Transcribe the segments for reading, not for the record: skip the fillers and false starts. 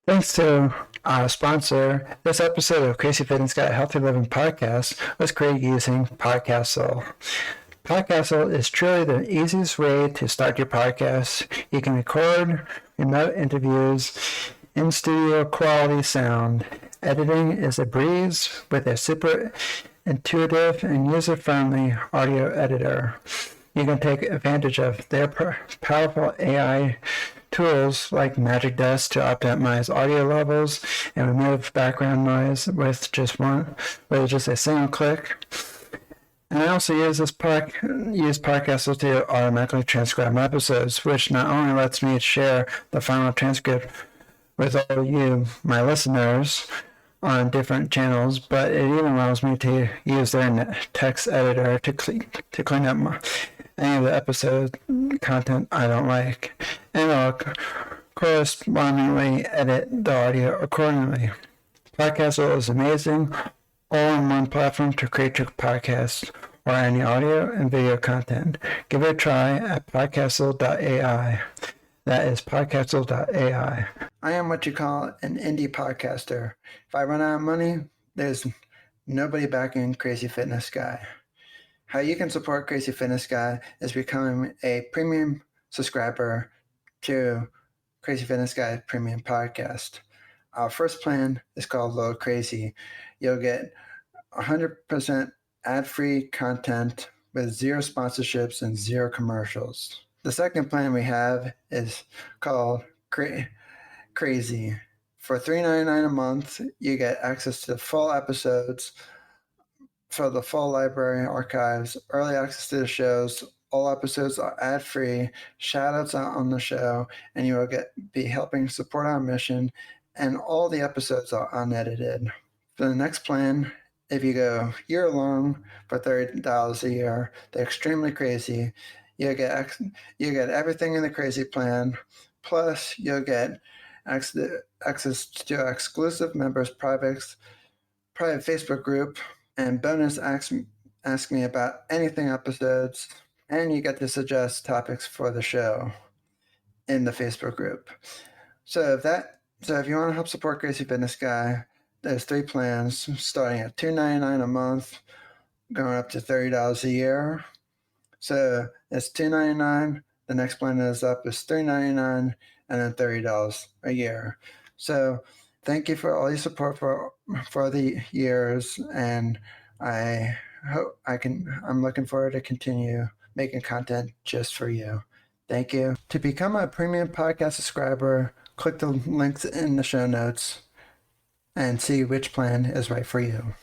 Thanks to our sponsor, this episode of Crazy Fitness Guy Healthy Living Podcast was created using Podcastle. Podcastle is truly the easiest way to start your podcast. You can record remote interviews in studio quality sound. Editing is a breeze with a super intuitive and user-friendly audio editor. You can take advantage of their powerful AI tools like Magic Dust to optimize audio levels and remove background noise with just a single click. And I also use Podcastle to automatically transcribe my episodes, which not only lets me share the final transcript with all of you, my listeners, on different channels, but it even allows me to use their text editor to clean up any of the episode content I don't like, and I'll correspondingly edit the audio accordingly. Podcastle is amazing, all-in-one platform to create your podcast or any audio and video content. Give it a try at podcastle.ai. That is podcastle.ai. I am what you call an indie podcaster. If I run out of money, there's nobody backing Crazy Fitness Guy. How you can support Crazy Fitness Guy is becoming a premium subscriber to Crazy Fitness Guy Premium Podcast. Our first plan is called Load Crazy. You'll get 100% ad-free content with zero sponsorships and zero commercials. The second plan we have is called Crazy. For $3.99 a month, you get access to full episodes for the full library archives, early access to the shows. All episodes are ad-free, shout-outs on the show, and you will be helping support our mission, and all the episodes are unedited. For the next plan, if you go year-long for $30 a year, they're extremely crazy. You get everything in the crazy plan, plus you'll get access to exclusive members' private Facebook group, and bonus ask me about anything episodes, and you get to suggest topics for the show in the Facebook group. So if you want to help support Crazy Fitness Guy, there's three plans starting at $2.99 a month, going up to $30 a year. So it's $2.99. The next plan is $3.99, and then $30 a year. So thank you for all your support for the years, and I'm looking forward to continue making content just for you. Thank you. To become a premium podcast subscriber, click the links in the show notes and see which plan is right for you.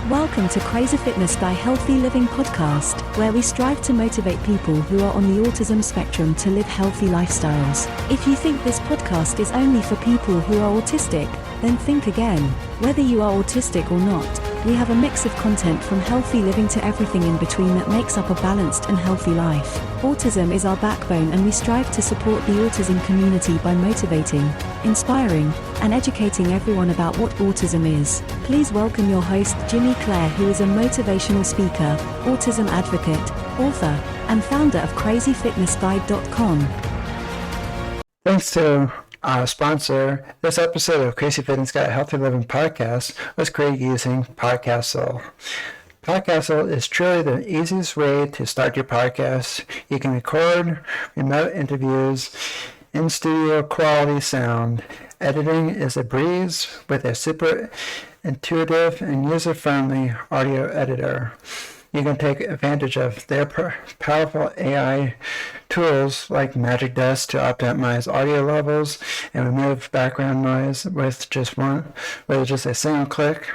Welcome to Crazy Fitness Guy Healthy Living Podcast, where we strive to motivate people who are on the autism spectrum to live healthy lifestyles. If you think this podcast is only for people who are autistic, then think again. Whether you are autistic or not, we have a mix of content from healthy living to everything in between that makes up a balanced and healthy life. Autism is our backbone, and we strive to support the autism community by motivating, inspiring, and educating everyone about what autism is. Please welcome your host, Clare, who is a motivational speaker, autism advocate, author, and founder of CrazyFitnessGuy.com. Thanks to our sponsor, this episode of Crazy Fitness Guy Healthy Living Podcast was created using Podcastle. Podcastle is truly the easiest way to start your podcast. You can record remote interviews in studio quality sound. Editing is a breeze with a super intuitive and user-friendly audio editor. You can take advantage of their powerful AI tools like Magic Dust to optimize audio levels and remove background noise with just a single click.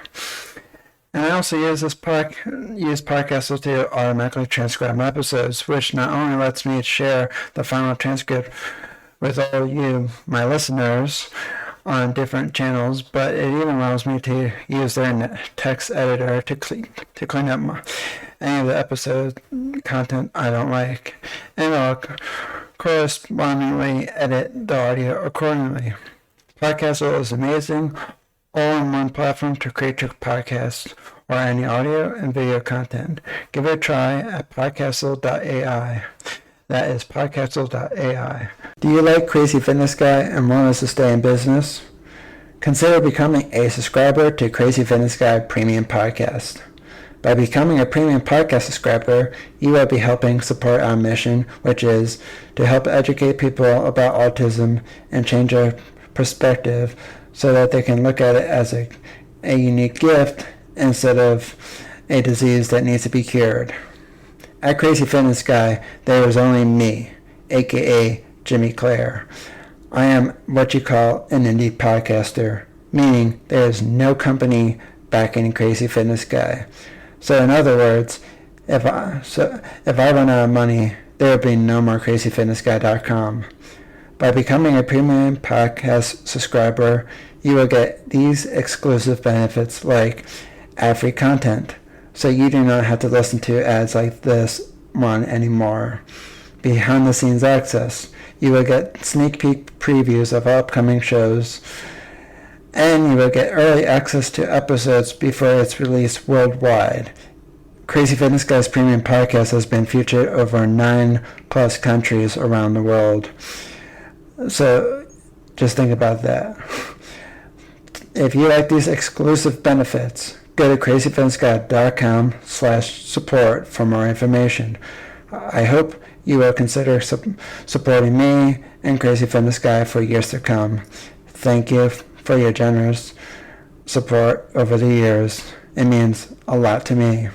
And I also use Podcastle to automatically transcribe my episodes, which not only lets me share the final transcript with all of you, my listeners, on different channels, but it even allows me to use their text editor to clean up any of the episode content I don't like, and I'll correspondingly edit the audio accordingly. Podcastle is amazing, all-in-one platform to create your podcast or any audio and video content. Give it a try at podcastle.ai. That is podcastle.ai. Do you like Crazy Fitness Guy and want us to stay in business? Consider becoming a subscriber to Crazy Fitness Guy Premium Podcast. By becoming a premium podcast subscriber, you will be helping support our mission, which is to help educate people about autism and change their perspective so that they can look at it as a unique gift instead of a disease that needs to be cured. At Crazy Fitness Guy, there is only me, aka Jimmy Clare. I am what you call an indie podcaster, meaning there is no company backing Crazy Fitness Guy. So in other words, if I run out of money, there will be no more CrazyFitnessGuy.com. By becoming a premium podcast subscriber, you will get these exclusive benefits like ad-free content, so you do not have to listen to ads like this one anymore. Behind-the-scenes access. You will get sneak peek previews of upcoming shows, and you will get early access to episodes before it's released worldwide. Crazy Fitness Guy's premium podcast has been featured over 9+ countries around the world. So just think about that. If you like these exclusive benefits, go to crazyfitnessguy.com/support for more information. I hope you will consider supporting me and Crazy Fitness Guy for years to come. Thank you for your generous support over the years. It means a lot to me.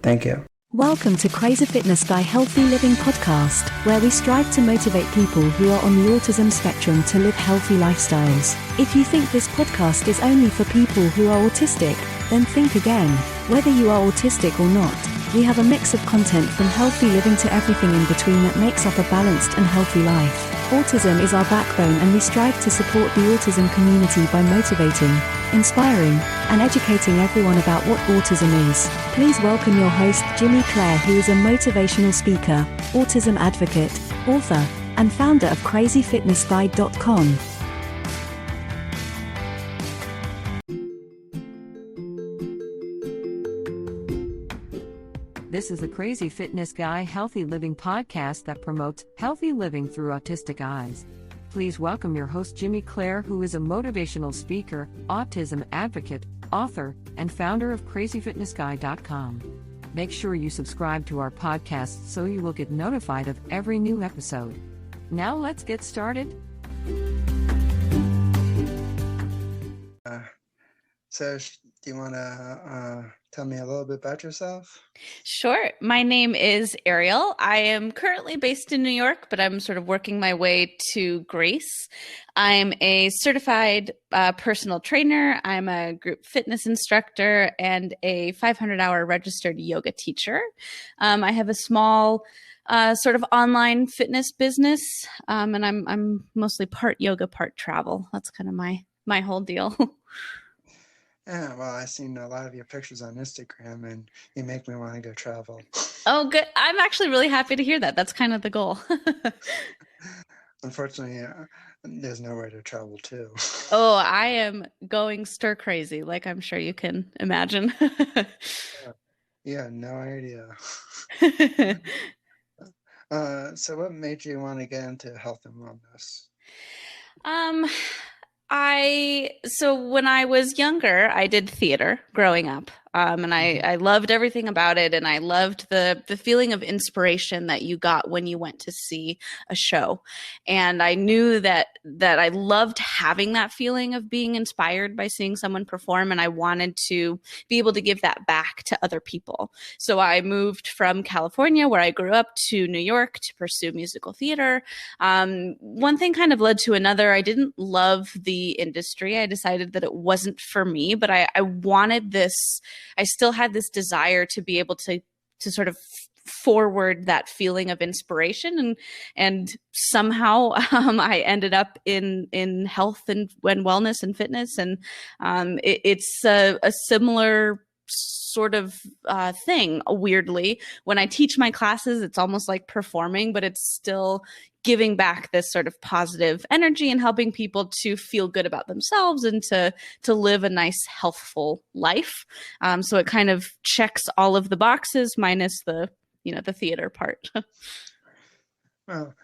Thank you. Welcome to Crazy Fitness Guy Healthy Living Podcast, where we strive to motivate people who are on the autism spectrum to live healthy lifestyles. If you think this podcast is only for people who are autistic, then think again. Whether you are autistic or not, we have a mix of content from healthy living to everything in between that makes up a balanced and healthy life. Autism is our backbone, and we strive to support the autism community by motivating, inspiring, and educating everyone about what autism is. Please welcome your host, Jimmy Clare, who is a motivational speaker, autism advocate, author, and founder of CrazyFitnessGuy.com. This is the Crazy Fitness Guy Healthy Living podcast that promotes healthy living through autistic eyes. Please welcome your host, Jimmy Clare, who is a motivational speaker, autism advocate, author, and founder of CrazyFitnessGuy.com. Make sure you subscribe to our podcast so you will get notified of every new episode. Now let's get started. So, do you want to tell me a little bit about yourself? Sure. My name is Ariel. I am currently based in New York, but I'm sort of working my way to Greece. I'm a certified personal trainer. I'm a group fitness instructor and a 500-hour registered yoga teacher. I have a small sort of online fitness business, and I'm mostly part yoga, part travel. That's kind of my whole deal. Yeah, well, I've seen a lot of your pictures on Instagram, and you make me want to go travel. Oh, good. I'm actually really happy to hear that. That's kind of the goal. Unfortunately, there's nowhere to travel to. Oh, I am going stir crazy, like I'm sure you can imagine. Yeah, no idea. So what made you want to get into health and wellness? So when I was younger, I did theater growing up. And I loved everything about it. And I loved the feeling of inspiration that you got when you went to see a show. And I knew that I loved having that feeling of being inspired by seeing someone perform. And I wanted to be able to give that back to other people. So I moved from California, where I grew up, to New York to pursue musical theater. One thing kind of led to another. I didn't love the industry. I decided that it wasn't for me, but I wanted this. I still had this desire to be able to sort of forward that feeling of inspiration, and somehow I ended up in health and wellness and fitness, and it's a similar sort of thing. Weirdly, when I teach my classes, it's almost like performing, but it's still giving back this sort of positive energy and helping people to feel good about themselves and to live a nice, healthful life. So it kind of checks all of the boxes minus the theater part. Well,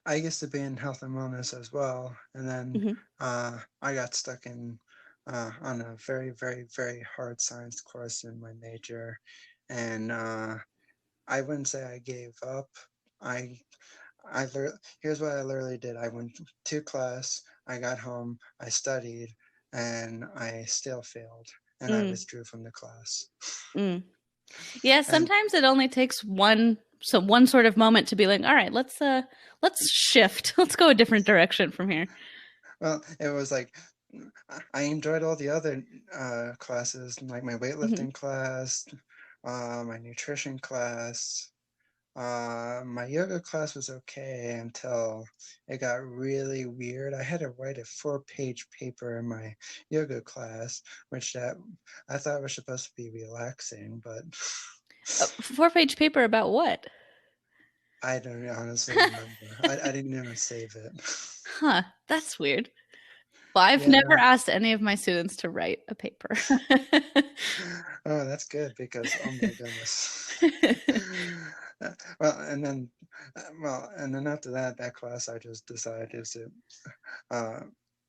I used to be in health and wellness as well, and then Hmm. I got stuck in on a very, very, very hard science course in my major, and I wouldn't say I gave up. I Here's what I literally did. I went to class, I got home, I studied, and I still failed, and I Mm, withdrew from the class. mm. Yeah, And sometimes it only takes one sort of moment to be like, all right, let's shift. Let's go a different direction from here. well, it was like I enjoyed all the other classes, like my Hmm. weightlifting class, my nutrition class. My yoga class was okay until it got really weird. I had to write a 4-page paper in my yoga class, which that I thought was supposed to be relaxing, but A 4-page paper about what? I don't honestly remember. I didn't even save it. Huh, that's weird. Well, I've never Yeah. asked any of my students to write a paper. Oh, that's good because oh my goodness. Well, and then after that class, I just decided to, uh,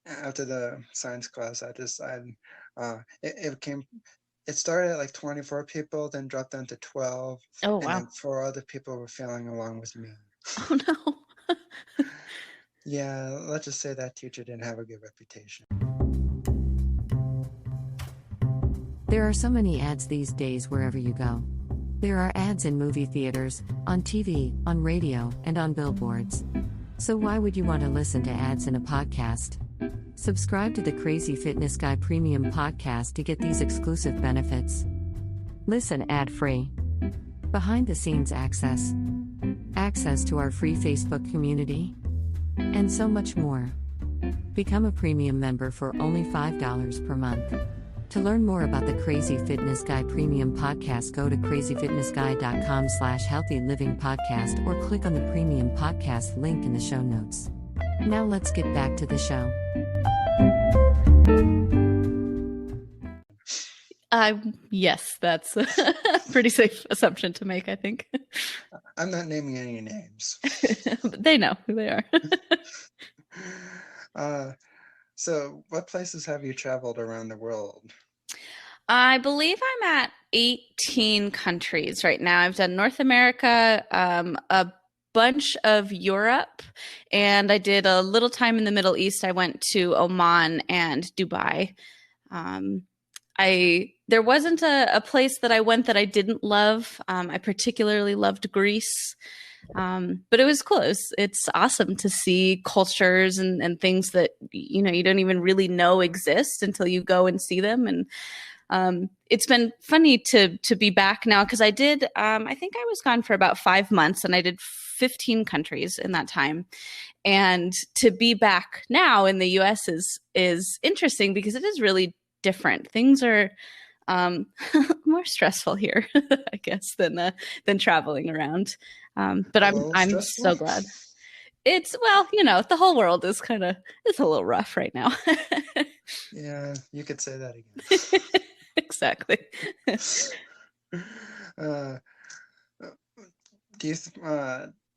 after the science class, I decided, it started at like 24 people, then dropped down to 12, Oh, and wow. then 4 other people were failing along with me. Oh, no. Yeah, let's just say that teacher didn't have a good reputation. There are so many ads these days wherever you go. There are ads in movie theaters, on TV, on radio, and on billboards. So why would you want to listen to ads in a podcast? Subscribe to the Crazy Fitness Guy Premium podcast to get these exclusive benefits. Listen ad-free. Behind-the-scenes access. Access to our free Facebook community. And so much more. Become a premium member for only $5 per month. To learn more about the Crazy Fitness Guy Premium Podcast, go to crazyfitnessguy.com/healthylivingpodcast or click on the Premium Podcast link in the show notes. Now let's get back to the show. Yes, that's a pretty safe assumption to make, I think. I'm not naming any names. But they know who they are. So what places have you traveled around the world? I believe I'm at 18 countries right now. I've done North America, a bunch of Europe, and I did a little time in the Middle East. I went to Oman and Dubai. Um, there wasn't a place that I went that I didn't love. I particularly loved Greece. But it was cool. It's awesome to see cultures and things that you don't even really know exist until you go and see them. And it's been funny to be back now because I did. I think I was gone for about 5 months, and I did 15 countries in that time. And to be back now in the U.S. is interesting because it is really different. Things are more stressful here, I guess, than traveling around. But A I'm little I'm stressful? so glad. It's the whole world is it's a little rough right now. Yeah, you could say that again. Exactly. Uh, do you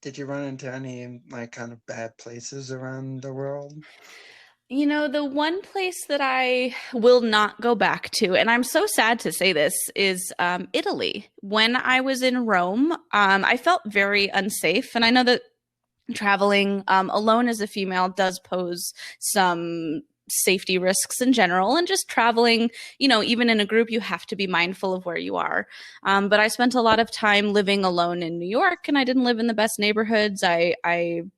did you run into any like kind of bad places around the world? The one place that I will not go back to, and I'm so sad to say this, is Italy. When I was in Rome, I felt very unsafe. And I know that traveling alone as a female does pose some safety risks in general, and just traveling, even in a group, you have to be mindful of where you are. But I spent a lot of time living alone in New York, and I didn't live in the best neighborhoods. I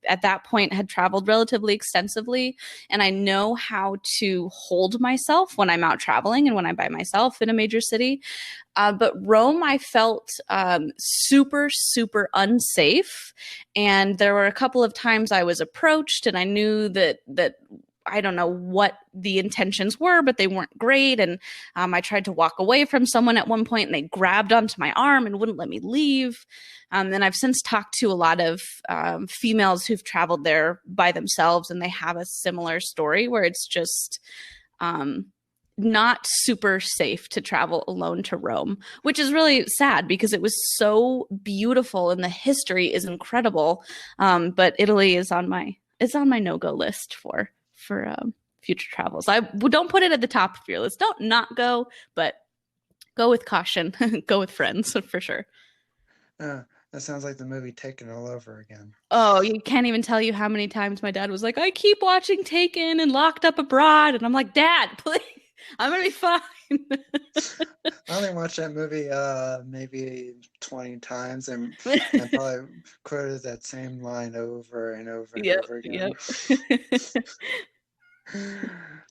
at that point had traveled relatively extensively, and I know how to hold myself when I'm out traveling and when I'm by myself in a major city. But Rome, I felt super, super unsafe. And there were a couple of times I was approached, and I knew that I don't know what the intentions were, but they weren't great. And I tried to walk away from someone at one point, and they grabbed onto my arm and wouldn't let me leave. And I've since talked to a lot of females who've traveled there by themselves, and they have a similar story where it's just not super safe to travel alone to Rome, which is really sad because it was so beautiful and the history is incredible. But Italy is on my no-go list for future travels. I don't put it at the top of your list. Don't not go, but go with caution. Go with friends for sure. That sounds like the movie Taken all over again. Oh, you can't even tell you how many times my dad was like, I keep watching Taken and Locked Up Abroad. And I'm like, Dad, please, I'm going to be fine. I only watched that movie maybe 20 times and probably quoted that same line over and over and over again.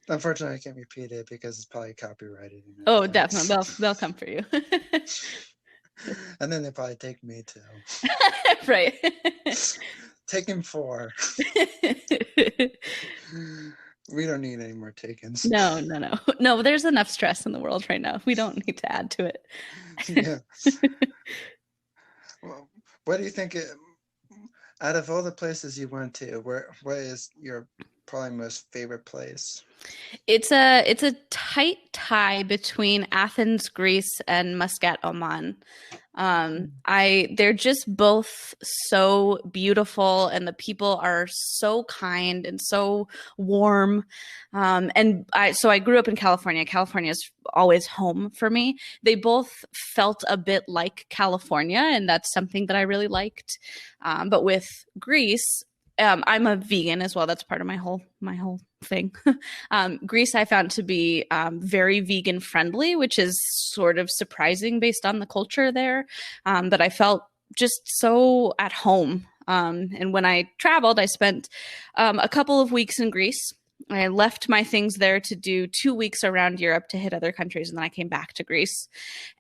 Unfortunately, I can't repeat it because it's probably copyrighted. Oh, definitely. They'll come for you. And then they probably take me too. Right. Taken 4. We don't need any more Takens. No, there's enough stress in the world right now. We don't need to add to it. Yeah. Well, what do you think, out of all the places you went to, what is your probably most favorite place? It's a tight tie between Athens, Greece, and Muscat, Oman. They're just both so beautiful, and the people are so kind and so warm. So I grew up in California. California is always home for me. They both felt a bit like California, and that's something that I really liked. But with Greece, I'm a vegan as well. That's part of my whole thing. Greece I found to be very vegan friendly, which is sort of surprising based on the culture there. But I felt just so at home. And when I traveled, I spent a couple of weeks in Greece. I left my things there to do 2 weeks around Europe to hit other countries, and then I came back to Greece.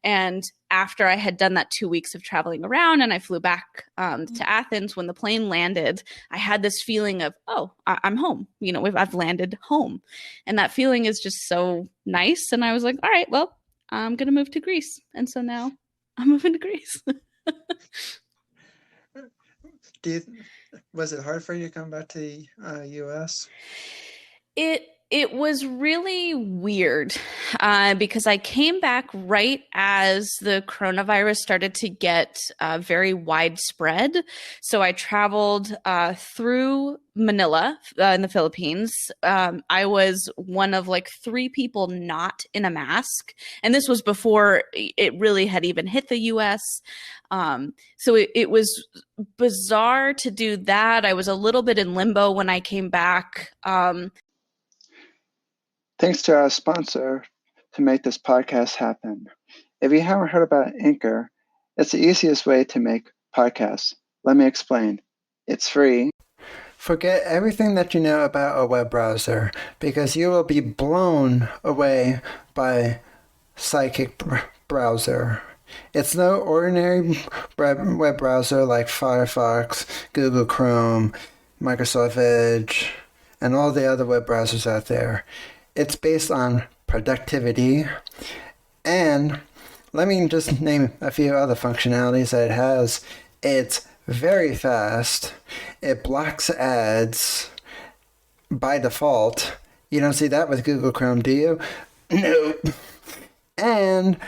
And after I had done that 2 weeks of traveling around and I flew back to Athens, when the plane landed, I had this feeling of, oh, I'm home. You know, I've landed home. And that feeling is just so nice. And I was like, all right, well, I'm going to move to Greece. And so now I'm moving to Greece. Was it hard for you to come back to the U.S.? It was really weird because I came back right as the coronavirus started to get very widespread. So I traveled through Manila in the Philippines. I was one of like 3 people not in a mask. And this was before it really had even hit the US. So it was bizarre to do that. I was a little bit in limbo when I came back. Thanks to our sponsor to make this podcast happen. If you haven't heard about Anchor, it's the easiest way to make podcasts. Let me explain. It's free. Forget everything that you know about a web browser because you will be blown away by Sidekick browser. It's no ordinary web browser like Firefox, Google Chrome, Microsoft Edge, and all the other web browsers out there. It's based on productivity, and let me just name a few other functionalities that it has. It's very fast. It blocks ads by default. You don't see that with Google Chrome, do you? Nope. And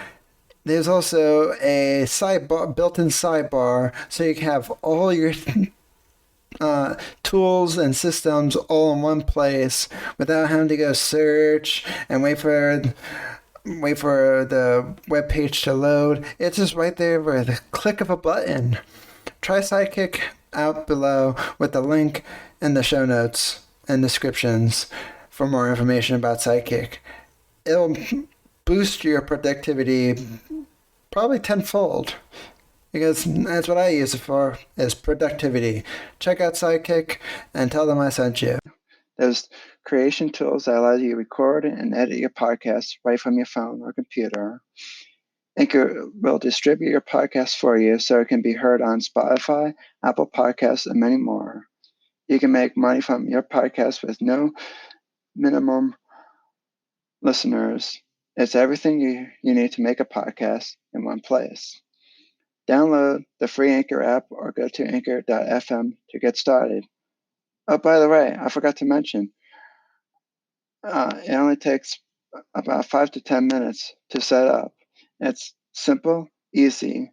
there's also a sidebar, built-in sidebar, so you can have all your tools and systems all in one place without having to go search and wait for the web page to load. It's just right there with a click of a button. Try Sidekick out below with the link in the show notes and descriptions for more information about Sidekick. It'll boost your productivity probably tenfold. Because that's what I use it for, is productivity. Check out Sidekick and tell them I sent you. There's creation tools that allow you to record and edit your podcast right from your phone or computer. Anchor will distribute your podcast for you so it can be heard on Spotify, Apple Podcasts, and many more. You can make money from your podcast with no minimum listeners. It's everything you need to make a podcast in one place. Download the free Anchor app or go to anchor.fm to get started. Oh, by the way, I forgot to mention, it only takes about 5 to 10 minutes to set up. It's simple, easy,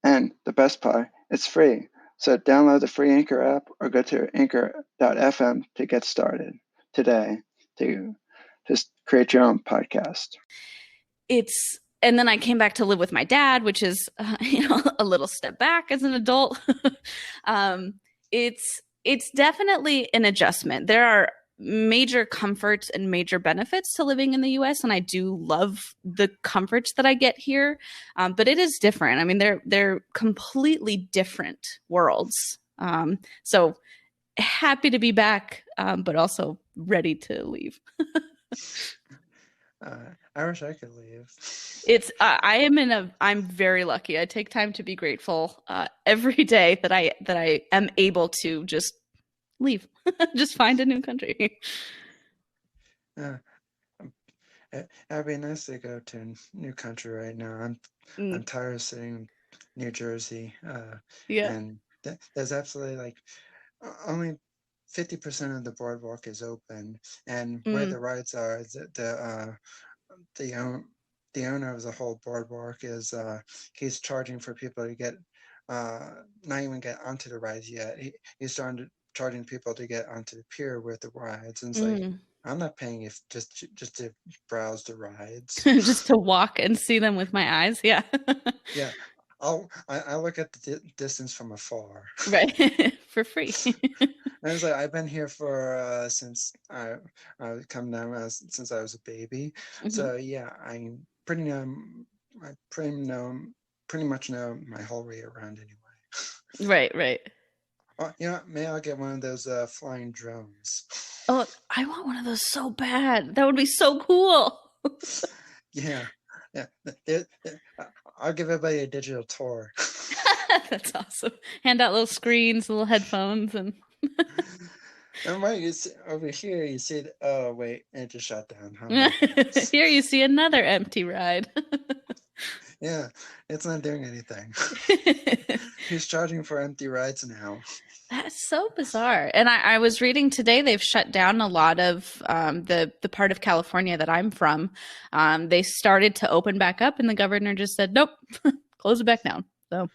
and the best part, it's free. So download the free Anchor app or go to anchor.fm to get started today to just create your own podcast. And then I came back to live with my dad, which is, a little step back as an adult. It's definitely an adjustment. There are major comforts and major benefits to living in the US, and I do love the comforts that I get here. But it is different. I mean, they're completely different worlds. So happy to be back, but also ready to leave. I wish I could leave. I'm very lucky. I take time to be grateful every day that I am able to just leave, just find a new country. It'd be nice to go to a new country right now. I'm tired of sitting in New Jersey. And there's absolutely only 50% of the boardwalk is open, and where the rides are, the owner of the whole boardwalk is he's charging for people to get not even get onto the rides yet. He's charging people to get onto the pier with the rides, and it's like, I'm not paying if just to browse the rides, just to walk and see them with my eyes. Yeah. Yeah. I look at the distance from afar. Right. For free. And it's like, I've been here for since I come down since I was a baby. So yeah, I pretty much know my whole way around anyway. Right. Oh, may I get one of those flying drones? Oh, I want one of those so bad. That would be so cool. Yeah. I'll give everybody a digital tour. That's awesome. Hand out little screens, little headphones, and you see, over here you see oh wait, it just shut down. Here you see another empty ride. Yeah, it's not doing anything. He's charging for empty rides now. That's so bizarre. And I was reading today they've shut down a lot of the part of California that I'm from. They started to open back up, and the governor just said, nope, close it back down. So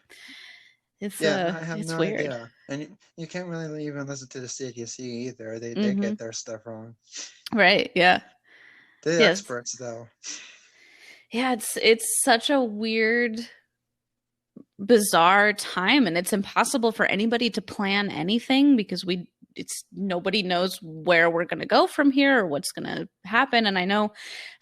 it's I have it's no weird. idea. And you can't really even listen to the CDC either. They get their stuff wrong. Right. Yeah. They're experts though. Yeah, it's such a weird, bizarre time, and it's impossible for anybody to plan anything because nobody knows where we're going to go from here or what's going to happen. And I know,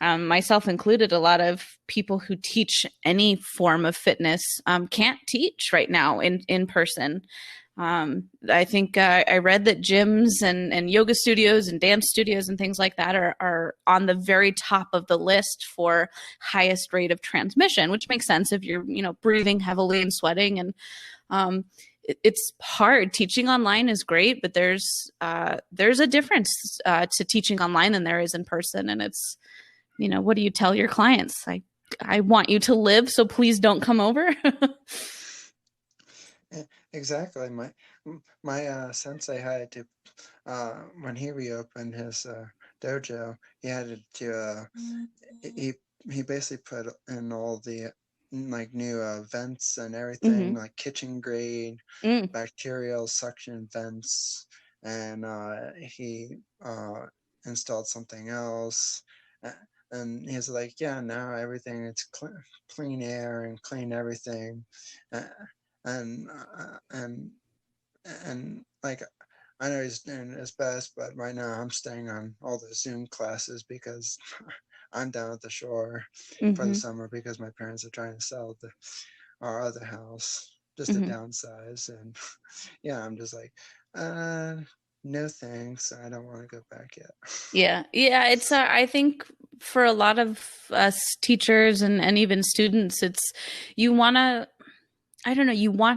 myself included, a lot of people who teach any form of fitness can't teach right now in person. I think I read that gyms and yoga studios and dance studios and things like that are on the very top of the list for highest rate of transmission, which makes sense if you're, breathing heavily and sweating. And it's hard. Teaching online is great, but there's a difference to teaching online than there is in person. And it's, what do you tell your clients? I want you to live, so please don't come over. Exactly. My sensei had to when he reopened his dojo, he had to he basically put in all the new vents and everything, like kitchen grade bacterial suction vents, and he installed something else. And he's like, yeah, now everything, it's clean air and clean everything. And like, I know he's doing his best, but right now I'm staying on all the Zoom classes because I'm down at the shore for the summer because my parents are trying to sell our other house just to downsize. And yeah, I'm just like, no thanks, I don't want to go back yet. Yeah. It's I think for a lot of us teachers and even students, it's you want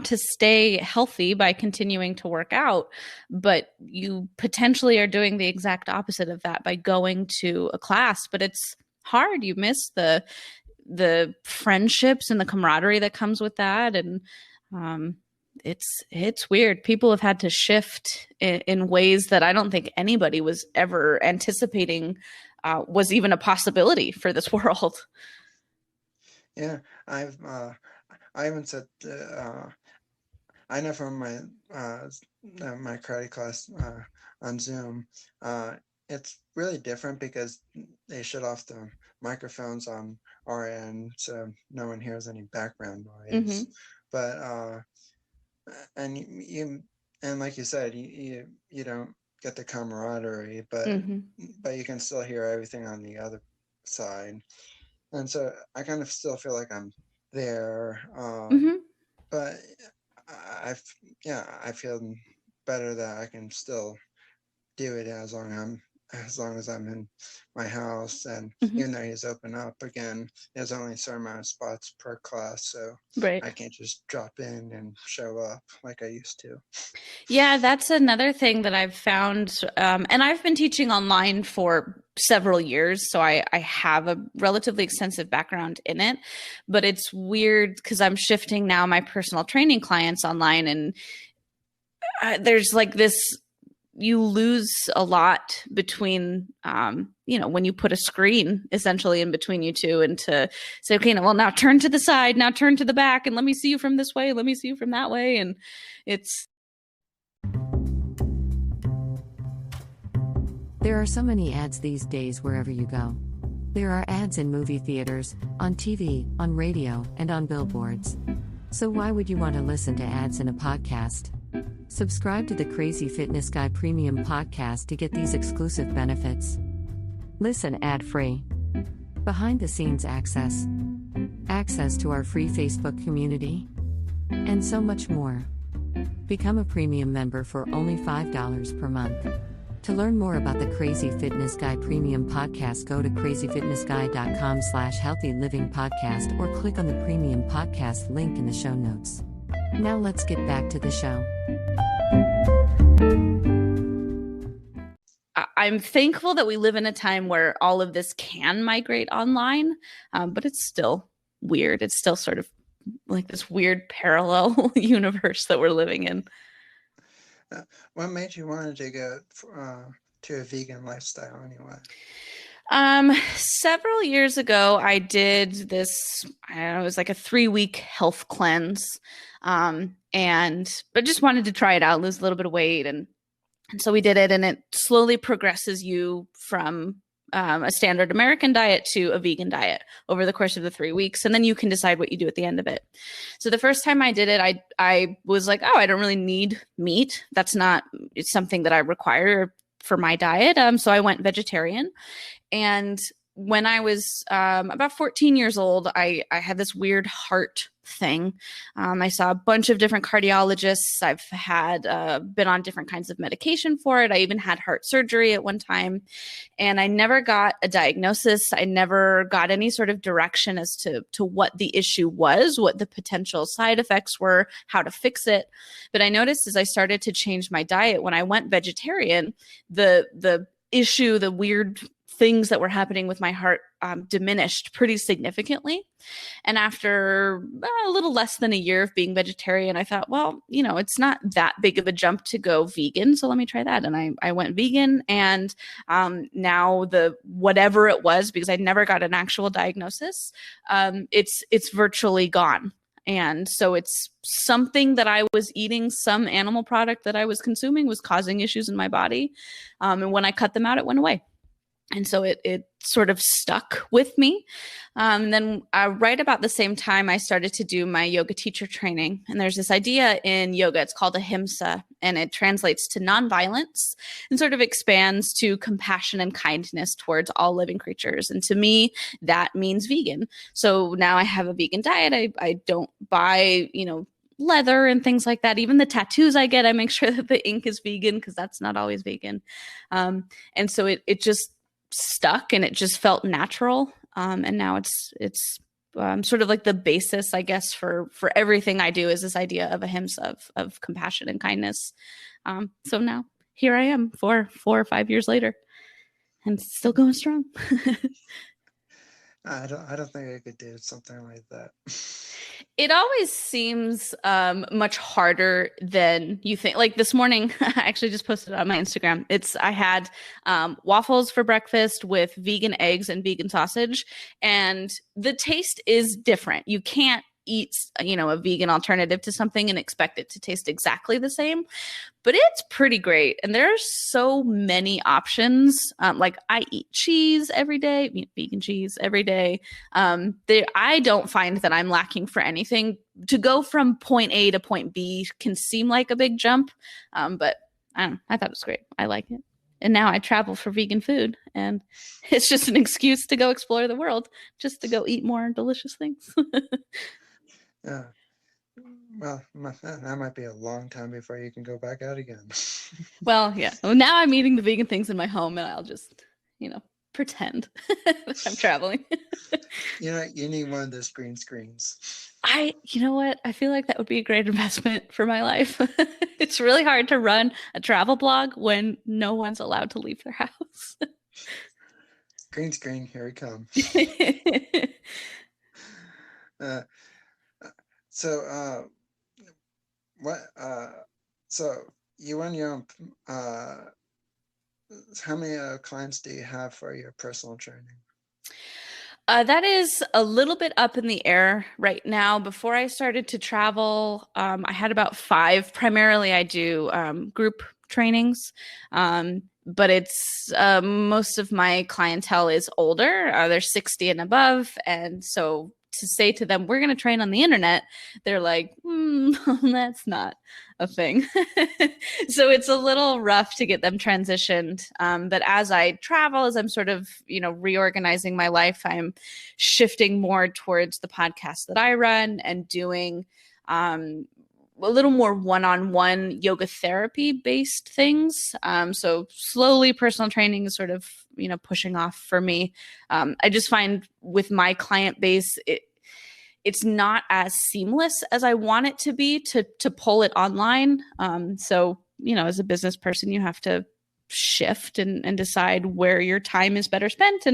to stay healthy by continuing to work out, but you potentially are doing the exact opposite of that by going to a class. But it's hard. You miss the friendships and the camaraderie that comes with that. And it's weird. People have had to shift in ways that I don't think anybody was ever anticipating was even a possibility for this world. Yeah, I haven't said I know from my karate class on Zoom, it's really different because they shut off the microphones on our end, so no one hears any background noise. But and you and like you said, you don't get the camaraderie, but you can still hear everything on the other side, and so I kind of still feel like I'm there. But I I feel better that I can still do it as long as I'm in my house, and even though he's open up again, there's only a certain amount of spots per class, so Right. I can't just drop in and show up like I used to. Yeah, that's another thing that I've found. And I've been teaching online for several years, so I have a relatively extensive background in it. But it's weird because I'm shifting now my personal training clients online, and there's like this, you lose a lot between, when you put a screen essentially in between you two, and to say, okay, now turn to the side, now turn to the back, and let me see you from this way, let me see you from that way. And it's, There are so many ads these days wherever you go. There are ads in movie theaters, on TV, on radio, and on billboards. So why would you want to listen to ads in a podcast? Subscribe to the Crazy Fitness Guy Premium Podcast to get these exclusive benefits. Listen ad-free. Behind-the-scenes access. Access to our free Facebook community. And so much more. Become a premium member for only $5 per month. To learn more about the Crazy Fitness Guy Premium Podcast, go to crazyfitnessguy.com/healthy living podcast or click on the Premium Podcast link in the show notes. Now let's get back to the show. I'm thankful that we live in a time where all of this can migrate online, but it's still weird. It's still sort of like this weird parallel universe that we're living in. What made you want to go to a vegan lifestyle anyway? Several years ago, I did this, I don't know, it was like a 3-week health cleanse. But just wanted to try it out, lose a little bit of weight. And so we did it, and it slowly progresses you from a standard American diet to a vegan diet over the course of the 3 weeks. And then you can decide what you do at the end of it. So the first time I did it, I was like, oh, I don't really need meat. It's something that I require for my diet. So I went vegetarian. And when I was about 14 years old, I had this weird heart thing. I saw a bunch of different cardiologists. I've had been on different kinds of medication for it. I even had heart surgery at one time, and I never got a diagnosis. I never got any sort of direction as to what the issue was, what the potential side effects were, how to fix it. But I noticed as I started to change my diet, when I went vegetarian, the issue, the weird things that were happening with my heart diminished pretty significantly. And after a little less than a year of being vegetarian, I thought, well, it's not that big of a jump to go vegan, so let me try that. And I went vegan, and now the whatever it was, because I never got an actual diagnosis, it's virtually gone. And so it's something that I was eating, some animal product that I was consuming was causing issues in my body. And when I cut them out, it went away. And so it sort of stuck with me. And then right about the same time, I started to do my yoga teacher training. And there's this idea in yoga, it's called ahimsa, and it translates to nonviolence and sort of expands to compassion and kindness towards all living creatures. And to me, that means vegan. So now I have a vegan diet. I don't buy, leather and things like that. Even the tattoos I get, I make sure that the ink is vegan, because that's not always vegan. And so it just stuck, and it just felt natural. And now it's sort of like the basis, I guess, for everything I do, is this idea of ahimsa, of compassion and kindness. So now here I am 4 or 5 years later, and still going strong. I don't think I could do something like that. It always seems much harder than you think. Like this morning, I actually just posted it on my Instagram. I had waffles for breakfast with vegan eggs and vegan sausage, and the taste is different. You can't eat, a vegan alternative to something and expect it to taste exactly the same, but it's pretty great. And there are so many options. Like I eat cheese every day, vegan cheese every day. I don't find that I'm lacking for anything. To go from point A to point B can seem like a big jump, but I don't know, I thought it was great. I like it. And now I travel for vegan food, and it's just an excuse to go explore the world, just to go eat more delicious things. Yeah. Well, that might be a long time before you can go back out again. Well, yeah. Well, now I'm eating the vegan things in my home, and I'll just, pretend that I'm traveling. You need one of those green screens. You know what? I feel like that would be a great investment for my life. It's really hard to run a travel blog when no one's allowed to leave their house. Green screen, here we come. Uh, so, what? So you run your own. How many clients do you have for your personal training? That is a little bit up in the air right now. Before I started to travel, I had about 5. Primarily, I do group trainings, but it's most of my clientele is older. They're 60 and above, and so to say to them, we're going to train on the internet, they're like, that's not a thing. So it's a little rough to get them transitioned. But as I travel, as I'm sort of, reorganizing my life, I'm shifting more towards the podcast that I run and doing a little more one-on-one yoga therapy based things. So slowly personal training is sort of, pushing off for me. I just find with my client base, it's not as seamless as I want it to be to pull it online. So, as a business person, you have to shift and decide where your time is better spent.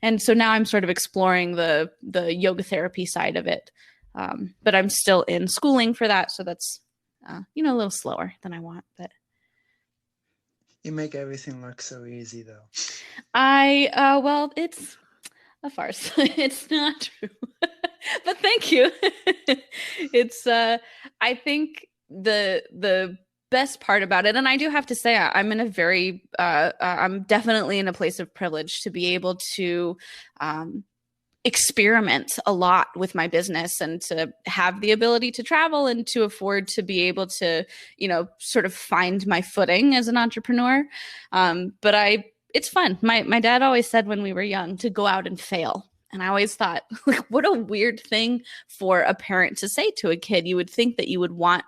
And so now I'm sort of exploring the yoga therapy side of it. But I'm still in schooling for that. So that's, a little slower than I want, but. You make everything look so easy though. Well, it's a farce. It's not true. But thank you. It's I think the best part about it, and I do have to say I'm in a very I'm definitely in a place of privilege to be able to experiment a lot with my business and to have the ability to travel and to afford to be able to, sort of find my footing as an entrepreneur. But it's fun. My dad always said when we were young to go out and fail. And I always thought, like, what a weird thing for a parent to say to a kid. You would think that you would want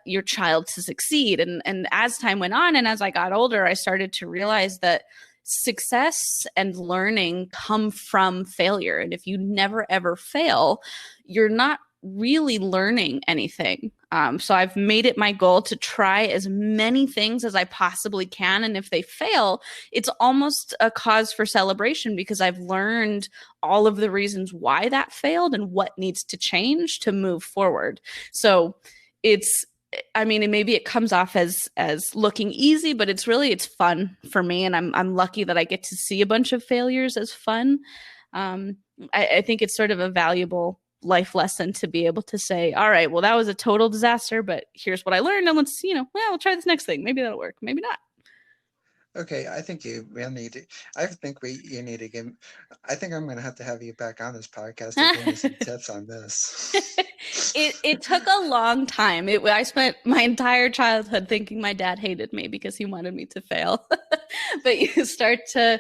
your child to succeed. And as time went on and as I got older, I started to realize that success and learning come from failure. And if you never ever fail, you're not really learning anything. So I've made it my goal to try as many things as I possibly can. And if they fail, it's almost a cause for celebration because I've learned all of the reasons why that failed and what needs to change to move forward. So and maybe it comes off as looking easy, but it's fun for me. And I'm lucky that I get to see a bunch of failures as fun. I think it's sort of a valuable life lesson to be able to say, all right, well, that was a total disaster, but here's what I learned. And let's, we'll try this next thing. Maybe that'll work. Maybe not. Okay, I think you will need to. I think you need to give. I think I'm going to have you back on this podcast to give me some tips on this. It took a long time. I spent my entire childhood thinking my dad hated me because he wanted me to fail. But you start to.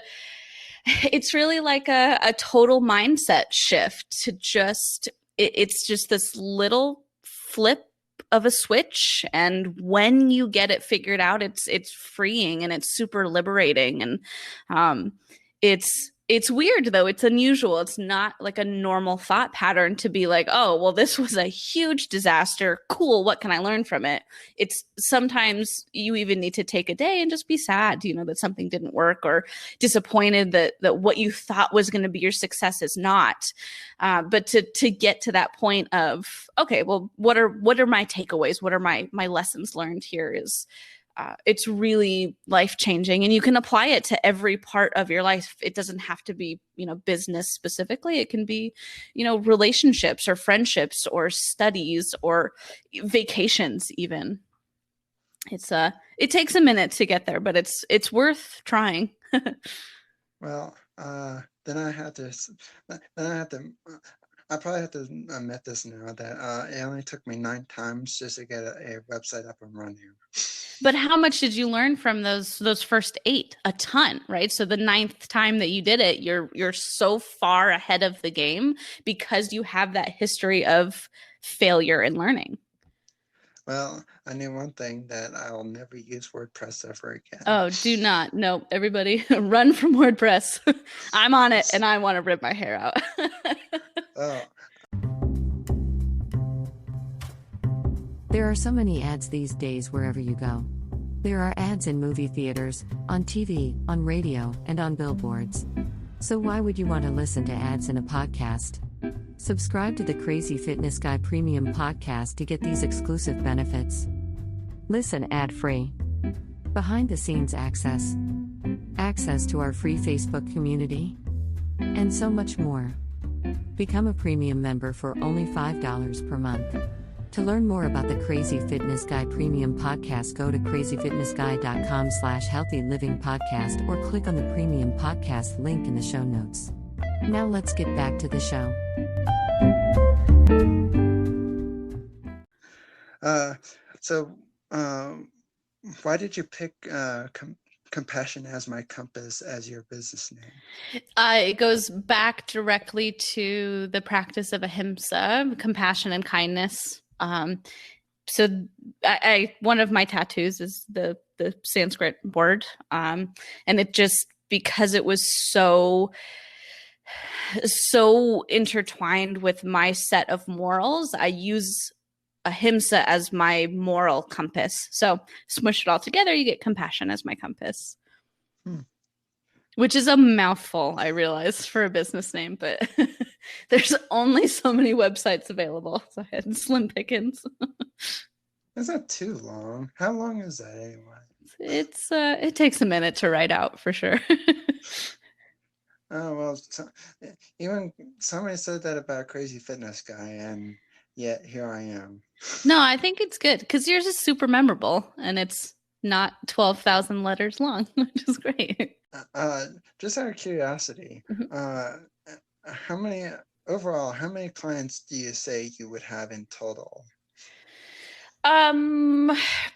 It's really like a total mindset shift to just. It's just this little flip of a switch, and when you get it figured out, it's freeing and it's super liberating, and it's it's weird though. It's unusual. It's not like a normal thought pattern to be like, oh, well, this was a huge disaster. Cool. What can I learn from it? It's sometimes you even need to take a day and just be sad, that something didn't work, or disappointed that what you thought was going to be your success is not. But to get to that point of, okay, well, what are my takeaways? What are my lessons learned here is, it's really life-changing, and you can apply it to every part of your life. It doesn't have to be, business specifically. It can be, relationships or friendships or studies or vacations even. It takes a minute to get there, but it's worth trying. Well, then I probably have to admit this now, that it only took me 9 times just to get a website up and running. But how much did you learn from those first 8? A ton, right? So the 9th time that you did it, you're so far ahead of the game because you have that history of failure and learning. Well, I knew one thing, that I'll never use WordPress ever again. Oh, do not. No, everybody run from WordPress. I'm on it and I want to rip my hair out. Oh. There are so many ads these days wherever you go. There are ads in movie theaters, on TV, on radio, and on billboards. So why would you want to listen to ads in a podcast? Subscribe to the Crazy Fitness Guy Premium Podcast to get these exclusive benefits. Listen ad-free. Behind-the-scenes access. Access to our free Facebook community. And so much more. Become a premium member for only $5 per month. To learn more about the Crazy Fitness Guy Premium Podcast, go to crazyfitnessguy.com/healthylivingpodcast or click on the Premium Podcast link in the show notes. Now let's get back to the show. Why did you pick Compassion as My Compass as your business name? It goes back directly to the practice of ahimsa, compassion and kindness. So one of my tattoos is the Sanskrit word. And it just, because it was so intertwined with my set of morals, I use ahimsa as my moral compass. So smush it all together, you get compassion as my compass. Which is a mouthful, I realize, for a business name, but there's only so many websites available, so I had slim pickings. That's not too long. How long is that anyway? It takes a minute to write out, for sure. Oh, well, even somebody said that about Crazy Fitness Guy, and yet here I am. No, I think it's good because yours is super memorable, and it's not 12,000 letters long, which is great. Just out of curiosity, how many clients do you say you would have in total?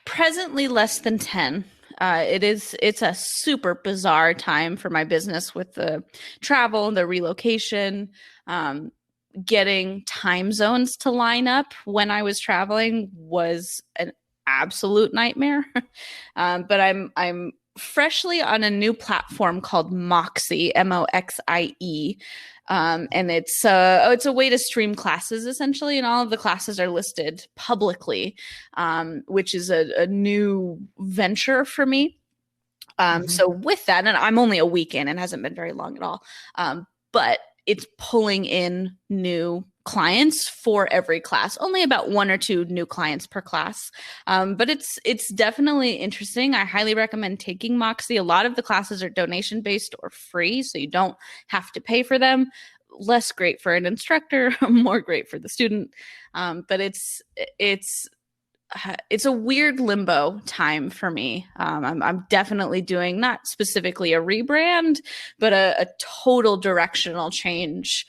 Presently less than 10. It's a super bizarre time for my business with the travel, the relocation, getting time zones to line up when I was traveling was an absolute nightmare. But I'm freshly on a new platform called Moxie, Moxie. And it's a way to stream classes essentially, and all of the classes are listed publicly, which is a new venture for me. So with that, and I'm only a week in, and hasn't been very long at all, but it's pulling in new clients for every class, only about 1 or 2 new clients per class. But it's definitely interesting. I highly recommend taking Moxie. A lot of the classes are donation based or free, so you don't have to pay for them. Less great for an instructor, more great for the student. But it's a weird limbo time for me. I'm definitely doing not specifically a rebrand, but a total directional change.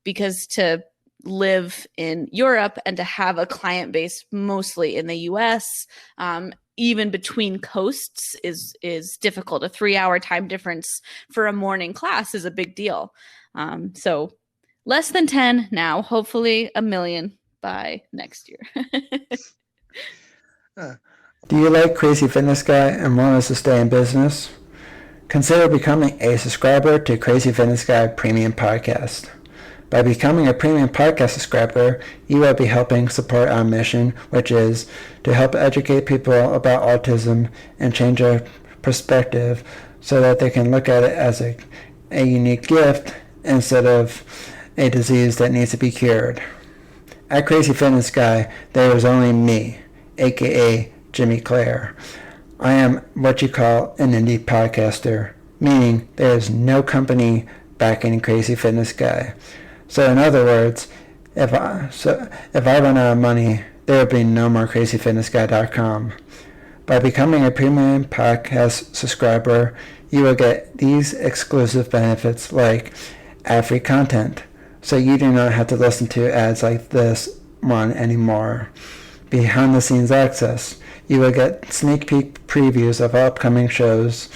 Because to live in Europe and to have a client base mostly in the US, even between coasts is difficult. A 3-hour time difference for a morning class is a big deal. So less than 10 now, hopefully 1 million by next year. Do you like Crazy Fitness Guy and want us to stay in business? Consider becoming a subscriber to Crazy Fitness Guy Premium Podcast. By becoming a premium podcast subscriber, you will be helping support our mission, which is to help educate people about autism and change their perspective so that they can look at it as a unique gift instead of a disease that needs to be cured. At Crazy Fitness Guy, there is only me, aka Jimmy Clare. I am what you call an indie podcaster, meaning there is no company backing Crazy Fitness Guy. So in other words, if I run out of money, there will be no more CrazyFitnessGuy.com. By becoming a premium podcast subscriber, you will get these exclusive benefits like ad-free content, so you do not have to listen to ads like this one anymore. Behind-the-scenes access. You will get sneak peek previews of upcoming shows,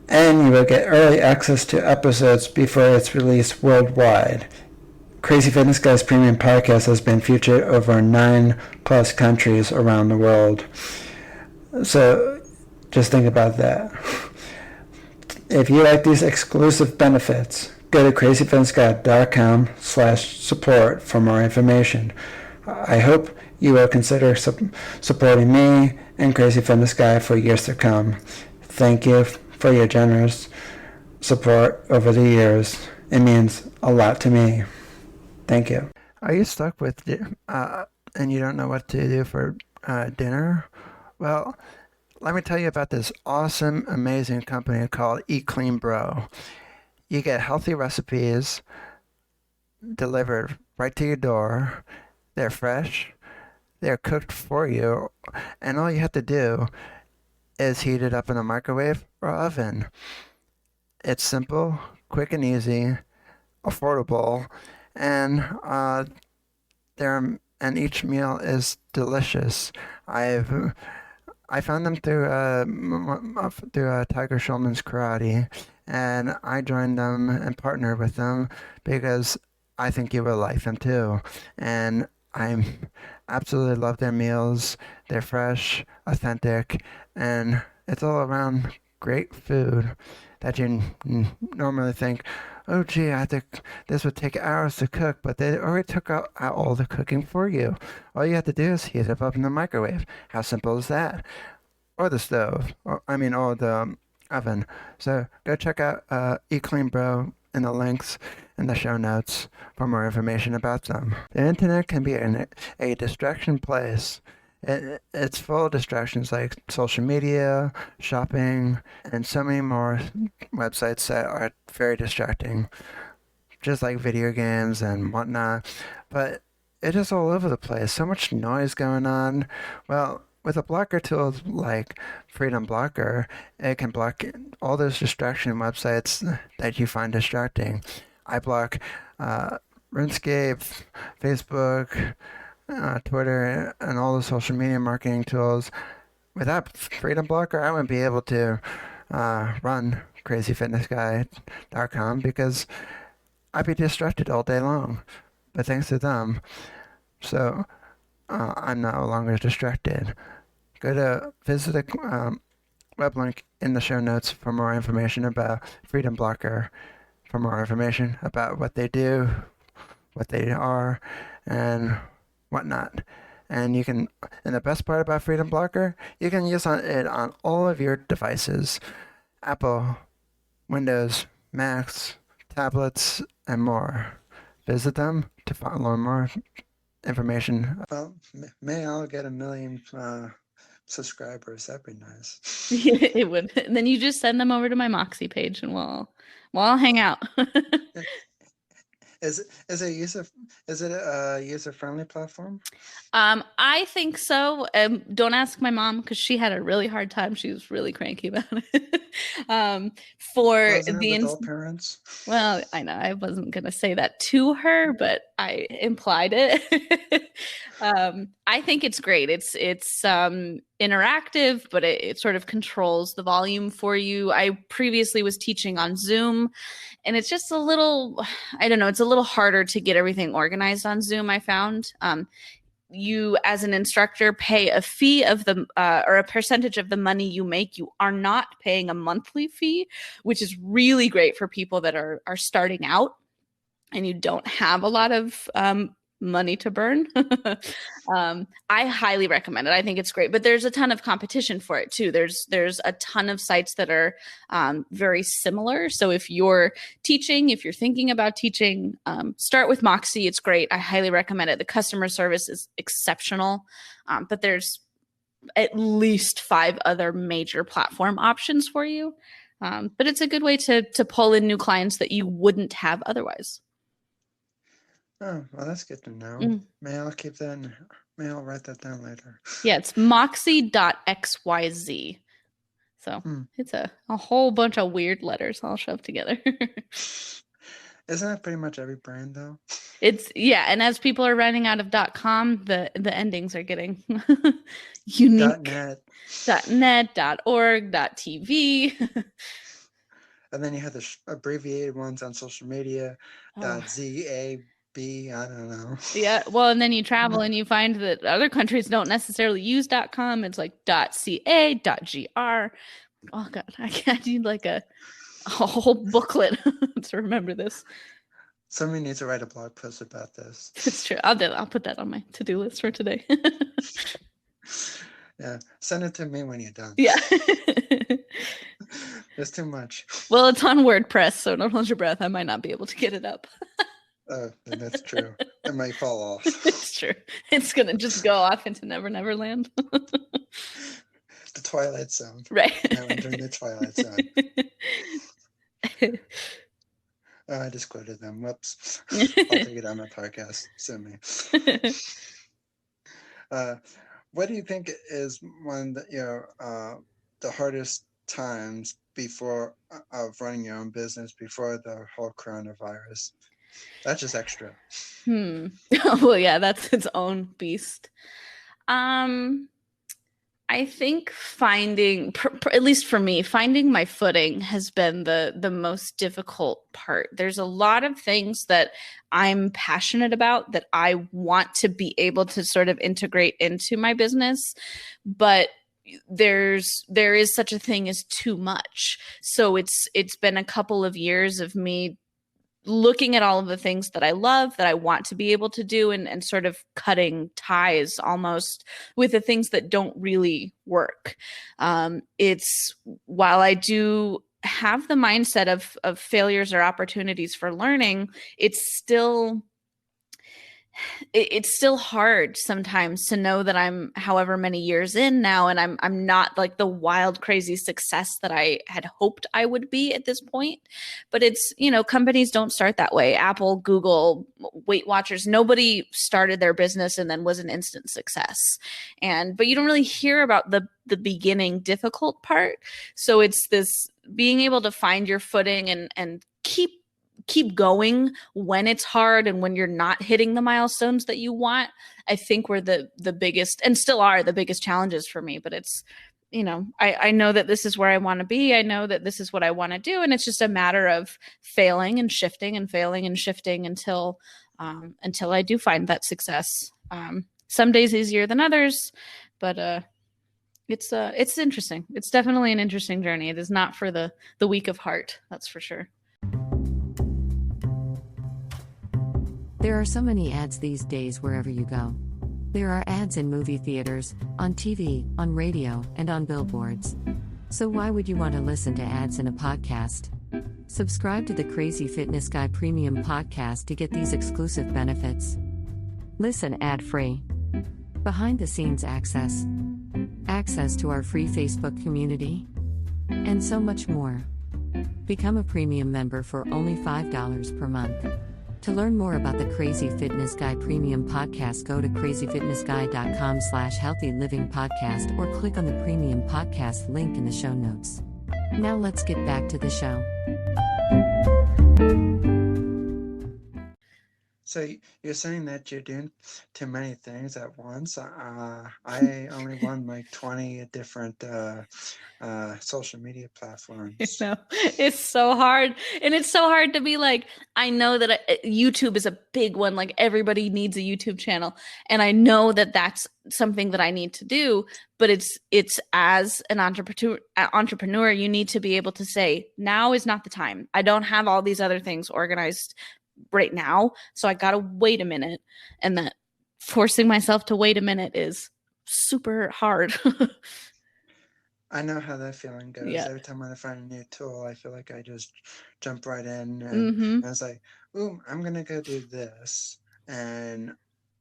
and you will get early access to episodes before it's released worldwide. Crazy Fitness Guy's premium podcast has been featured over 9+ countries around the world. So just think about that. If you like these exclusive benefits, go to crazyfitnessguy.com/support for more information. I hope you will consider supporting me and Crazy Fitness Guy for years to come. Thank you for your generous support over the years. It means a lot to me. Thank you. Are you stuck with and you don't know what to do for dinner? Well, let me tell you about this awesome, amazing company called Eat Clean Bro. You get healthy recipes delivered right to your door. They're fresh. They're cooked for you. And all you have to do is heat it up in a microwave or oven. It's simple, quick and easy, affordable, and each meal is delicious. I found them through Tiger Schulman's Karate, and I joined them and partnered with them because I think you will like them too. And I absolutely love their meals. They're fresh, authentic, and it's all around great food that you normally think, oh gee, I think this would take hours to cook, but they already took out all the cooking for you. All you have to do is heat it up in the microwave. How simple is that? Or the stove, or the oven. So go check out Eat Clean Bro in the links in the show notes for more information about them. The internet can be a distraction place. It's full of distractions like social media, shopping, and so many more websites that are very distracting, just like video games and whatnot. But it is all over the place. So much noise going on. Well, with a blocker tool like Freedom Blocker, it can block all those distraction websites that you find distracting. I block RuneScape, Facebook, Twitter, and all the social media marketing tools. Without Freedom Blocker, I wouldn't be able to run CrazyFitnessGuy.com because I'd be distracted all day long. But thanks to them, so I'm no longer distracted. Visit the web link in the show notes for more information about Freedom Blocker, for more information about what they do, what they are, and whatnot. And and the best part about Freedom Blocker, you can use it on all of your devices: Apple, Windows, Macs, tablets, and more. Visit them to learn more information. Well, may I'll get 1 million subscribers. That'd be nice. It would. And then you just send them over to my Moxie page, and we'll hang out. Is it a user-friendly platform? I think so. Don't ask my mom because she had a really hard time. She was really cranky about it. For the adult parents. Well, I know I wasn't gonna say that to her, but I implied it. I think it's great. It's interactive, but it sort of controls the volume for you. I previously was teaching on Zoom, and it's just a little, I don't know, it's a little harder to get everything organized on Zoom, I found. you as an instructor pay a fee of the or a percentage of the money you make. You are not paying a monthly fee, which is really great for people that are starting out and you don't have a lot of money to burn. I highly recommend it. I think it's great, but there's a ton of competition for it too. There's a ton of sites that are very similar. So if you're teaching, if you're thinking about teaching, start with Moxie. It's great. I highly recommend it. The customer service is exceptional, but there's at least 5 other major platform options for you. But it's a good way to pull in new clients that you wouldn't have otherwise. Oh, well, that's good to know. Maybe I'll keep that maybe I'll write that down later. Yeah, it's moxie.xyz. So it's a whole bunch of weird letters all shoved together. Isn't that pretty much every brand though? And as people are running out of .com, the endings are getting unique. .net, .org, .tv. And then you have the abbreviated ones on social media, .zab, I don't know. Yeah, well, and then you travel and you find that other countries don't necessarily use .com. It's like .ca, .gr. Oh God, I need like a whole booklet to remember this. Somebody needs to write a blog post about this. It's true. I'll put that on my to-do list for today. Yeah, send it to me when you're done. Yeah. There's too much. Well, it's on WordPress, so don't hold your breath. I might not be able to get it up. Oh, that's true. It might fall off. It's true. It's going to just go off into Never Never Land. The Twilight Zone. Right. Now entering the Twilight Zone. I just quoted them. Whoops. I'll take it on my podcast. Send me. What do you think is one of the hardest times before of running your own business before the whole coronavirus? That's just extra. Well, yeah, that's its own beast. I think finding, at least for me, finding my footing has been the most difficult part. There's a lot of things that I'm passionate about that I want to be able to sort of integrate into my business, but there is such a thing as too much. So it's been a couple of years of me looking at all of the things that I love, that I want to be able to do, and sort of cutting ties almost with the things that don't really work. It's, while I do have the mindset of failures or opportunities for learning, it's still hard sometimes to know that I'm however many years in now, and I'm not like the wild, crazy success that I had hoped I would be at this point. But it's, companies don't start that way. Apple, Google, Weight Watchers, nobody started their business and then was an instant success. But you don't really hear about the beginning difficult part. So it's this being able to find your footing and keep going when it's hard and when you're not hitting the milestones that you want, I think were the biggest, and still are the biggest challenges for me. But it's, I know that this is where I want to be. I know that this is what I want to do. And it's just a matter of failing and shifting until I do find that success. Some days easier than others, but it's interesting. It's definitely an interesting journey. It is not for the weak of heart. That's for sure. There are so many ads these days wherever you go. There are ads in movie theaters, on TV, on radio, and on billboards. So why would you want to listen to ads in a podcast? Subscribe to the Crazy Fitness Guy Premium Podcast to get these exclusive benefits. Listen ad-free. Behind-the-scenes access. Access to our free Facebook community. And so much more. Become a premium member for only $5 per month. To learn more about the Crazy Fitness Guy Premium Podcast, go to crazyfitnessguy.com/healthylivingpodcast or click on the Premium Podcast link in the show notes. Now let's get back to the show. So you're saying that you're doing too many things at once? I only run like 20 different social media platforms. No, it's so hard. And it's so hard to be like, I know that YouTube is a big one. Like everybody needs a YouTube channel. And I know that that's something that I need to do, but it's as an entrepreneur, you need to be able to say, now is not the time. I don't have all these other things organized right now. So I got to wait a minute. And that forcing myself to wait a minute is super hard. I know how that feeling goes. Yeah. Every time I find a new tool, I feel like I just jump right in Mm-hmm. and it's like, ooh, I'm gonna go do this. And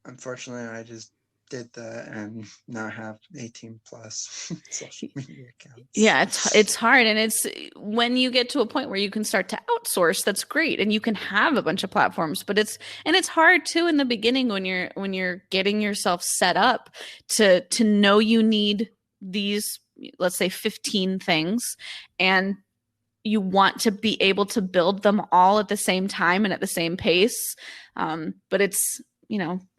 unfortunately, I just did that and now have 18 plus social media accounts. Yeah, it's hard, and it's when you get to a point where you can start to outsource, that's great, and you can have a bunch of platforms, but it's hard too in the beginning when you're getting yourself set up to know you need these, let's say 15 things, and you want to be able to build them all at the same time and at the same pace. But it's,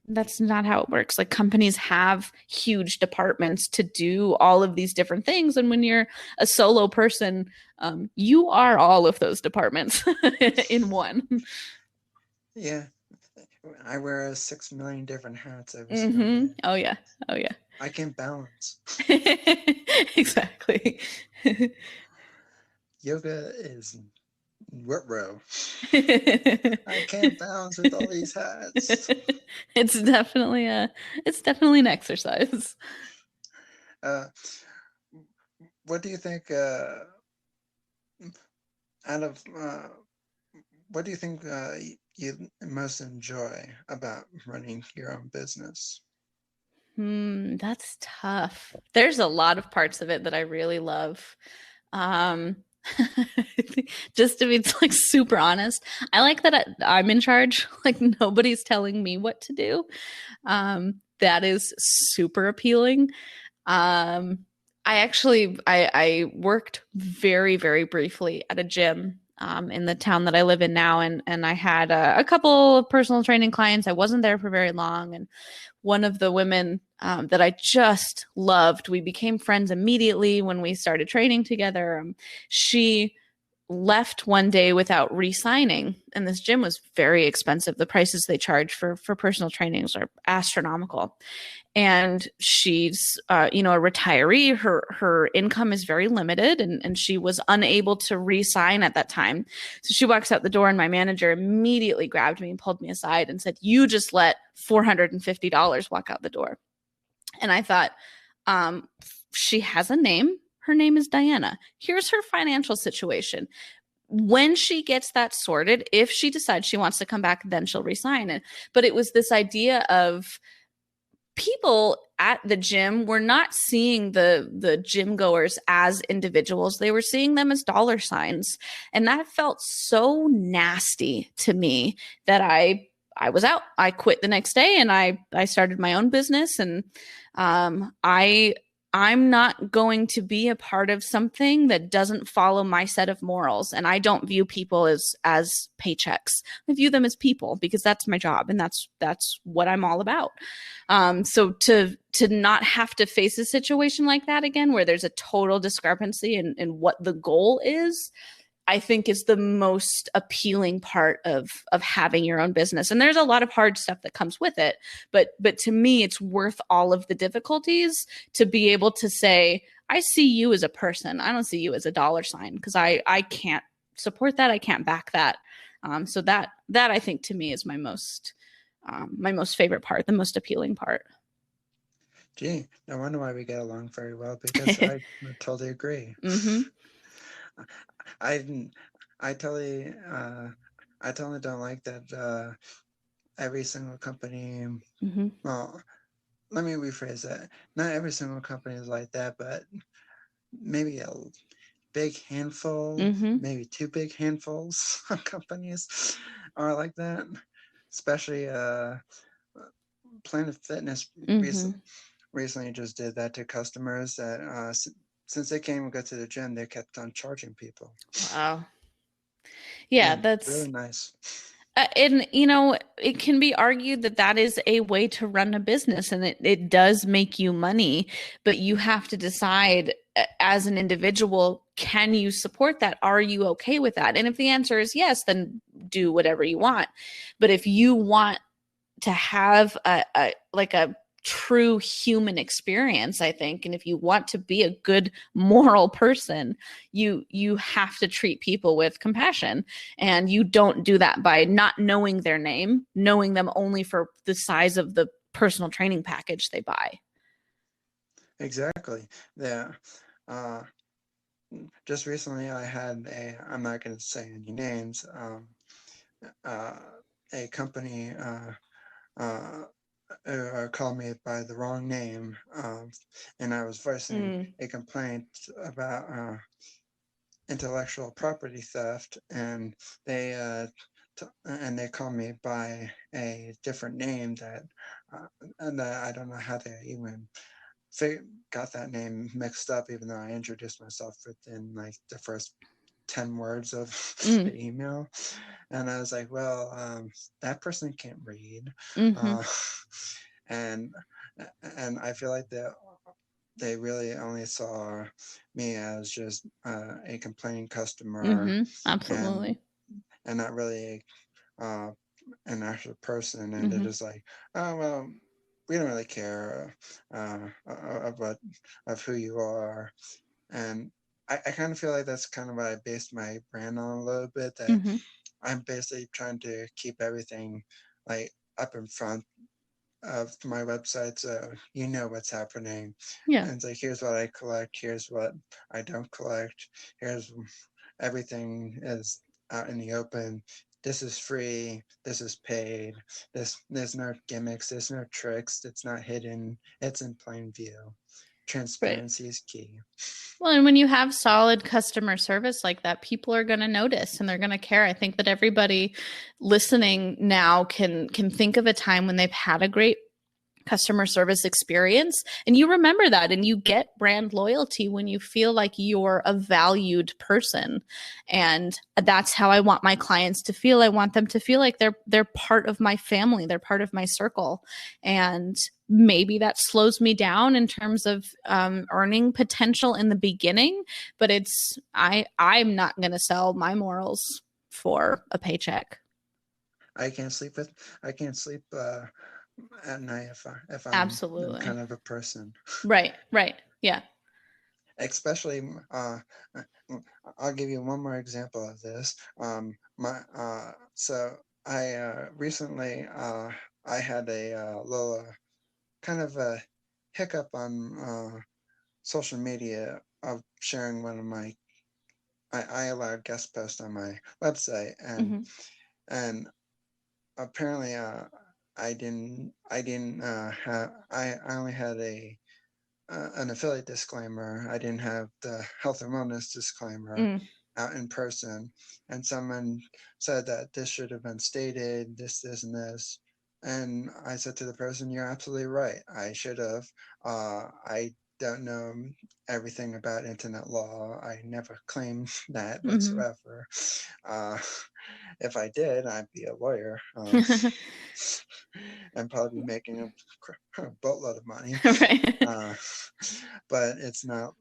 that's not how it works. Like companies have huge departments to do all of these different things. And when you're a solo person, you are all of those departments in one. Yeah. I wear 6 million different hats every single day. Oh yeah. Oh yeah. I can't balance. Exactly. Yoga is row. I can't balance with all these hats. It's definitely an exercise. What do you think what do you think you most enjoy about running your own business? That's tough. There's a lot of parts of it that I really love. Just to be like super honest, I like that I'm in charge. Like nobody's telling me what to do. That is super appealing. I worked very, very briefly at a gym in the town that I live in now, and I had a couple of personal training clients. I wasn't there for very long, and one of the women that I just loved, we became friends immediately when we started training together. She left one day without re-signing, and this gym was very expensive. The prices they charge for personal trainings are astronomical. And she's a retiree. Her income is very limited, and she was unable to re-sign at that time. So she walks out the door, and my manager immediately grabbed me and pulled me aside and said, "You just let $450 walk out the door." And I thought, she has a name. Her name is Diana. Here's her financial situation. When she gets that sorted, if she decides she wants to come back, then she'll resign it. But it was this idea of people at the gym were not seeing the gym goers as individuals. They were seeing them as dollar signs. And that felt so nasty to me that I was out. I quit the next day and I started my own business. And I'm not going to be a part of something that doesn't follow my set of morals. And I don't view people as paychecks. I view them as people because that's my job and that's what I'm all about. So to not have to face a situation like that again, where there's a total discrepancy in what the goal is, I think is the most appealing part of having your own business. And there's a lot of hard stuff that comes with it. But to me, it's worth all of the difficulties to be able to say, I see you as a person. I don't see you as a dollar sign because I can't support that. I can't back that. So that I think to me is my most favorite part, the most appealing part. Gee, no wonder why we get along very well, because I totally agree. Mm-hmm. I totally don't like that every single company. Mm-hmm. Well, let me rephrase that. Not every single company is like that, but maybe a big handful, Mm-hmm. maybe two big handfuls of companies are like that. Especially Planet Fitness recently just did that to customers that since they came and go to the gym, they kept on charging people. Wow. Yeah, that's really nice. And, it can be argued that that is a way to run a business and it does make you money, but you have to decide as an individual, can you support that? Are you okay with that? And if the answer is yes, then do whatever you want. But if you want to have a true human experience, I think, and if you want to be a good moral person, you have to treat people with compassion, and you don't do that by not knowing their name, knowing them only for the size of the personal training package they buy. Exactly. Yeah. Just recently I had I'm not going to say any names, a company called me by the wrong name, and I was voicing a complaint about intellectual property theft, and they they called me by a different name and I don't know how they even got that name mixed up, even though I introduced myself within like the first 10 words of the email. And I was like, well, that person can't read. Mm-hmm. And I feel like they really only saw me as just a complaining customer, Mm-hmm. Absolutely. and not really an actual person. And they're Mm-hmm. just like, oh well, we don't really care of who you are. And I kind of feel like that's kind of what I based my brand on a little bit, that Mm-hmm. I'm basically trying to keep everything like up in front of my website, so you know what's happening. Yeah. And it's like, here's what I collect, here's what I don't collect, here's everything is out in the open. This is free, this is paid, there's no gimmicks, there's no tricks, it's not hidden, it's in plain view. Right. Transparency is key. Well, and when you have solid customer service like that, people are going to notice and they're going to care. I think that everybody listening now can think of a time when they've had a great customer service experience, and you remember that, and you get brand loyalty when you feel like you're a valued person. And that's how I want my clients to feel. I want them to feel like they're part of my family, they're part of my circle. And maybe that slows me down in terms of earning potential in the beginning, but I'm not going to sell my morals for a paycheck. I can't sleep at night if I'm them Absolutely. kind of a person. Right, yeah. Especially, I'll give you one more example of this. My so I recently I had a little kind of a hiccup on social media of sharing one of my I allowed guest posts on my website, Mm-hmm. and apparently I didn't have I only had an affiliate disclaimer. I didn't have the health and wellness disclaimer out in person, and someone said that this should have been stated, this and this. And I said to the person, you're absolutely right, I should have. I don't know everything about internet law, I never claimed that Mm-hmm. whatsoever. uh, if I did, I'd be a lawyer, and probably be making a boatload of money. Right. Uh, but it's not.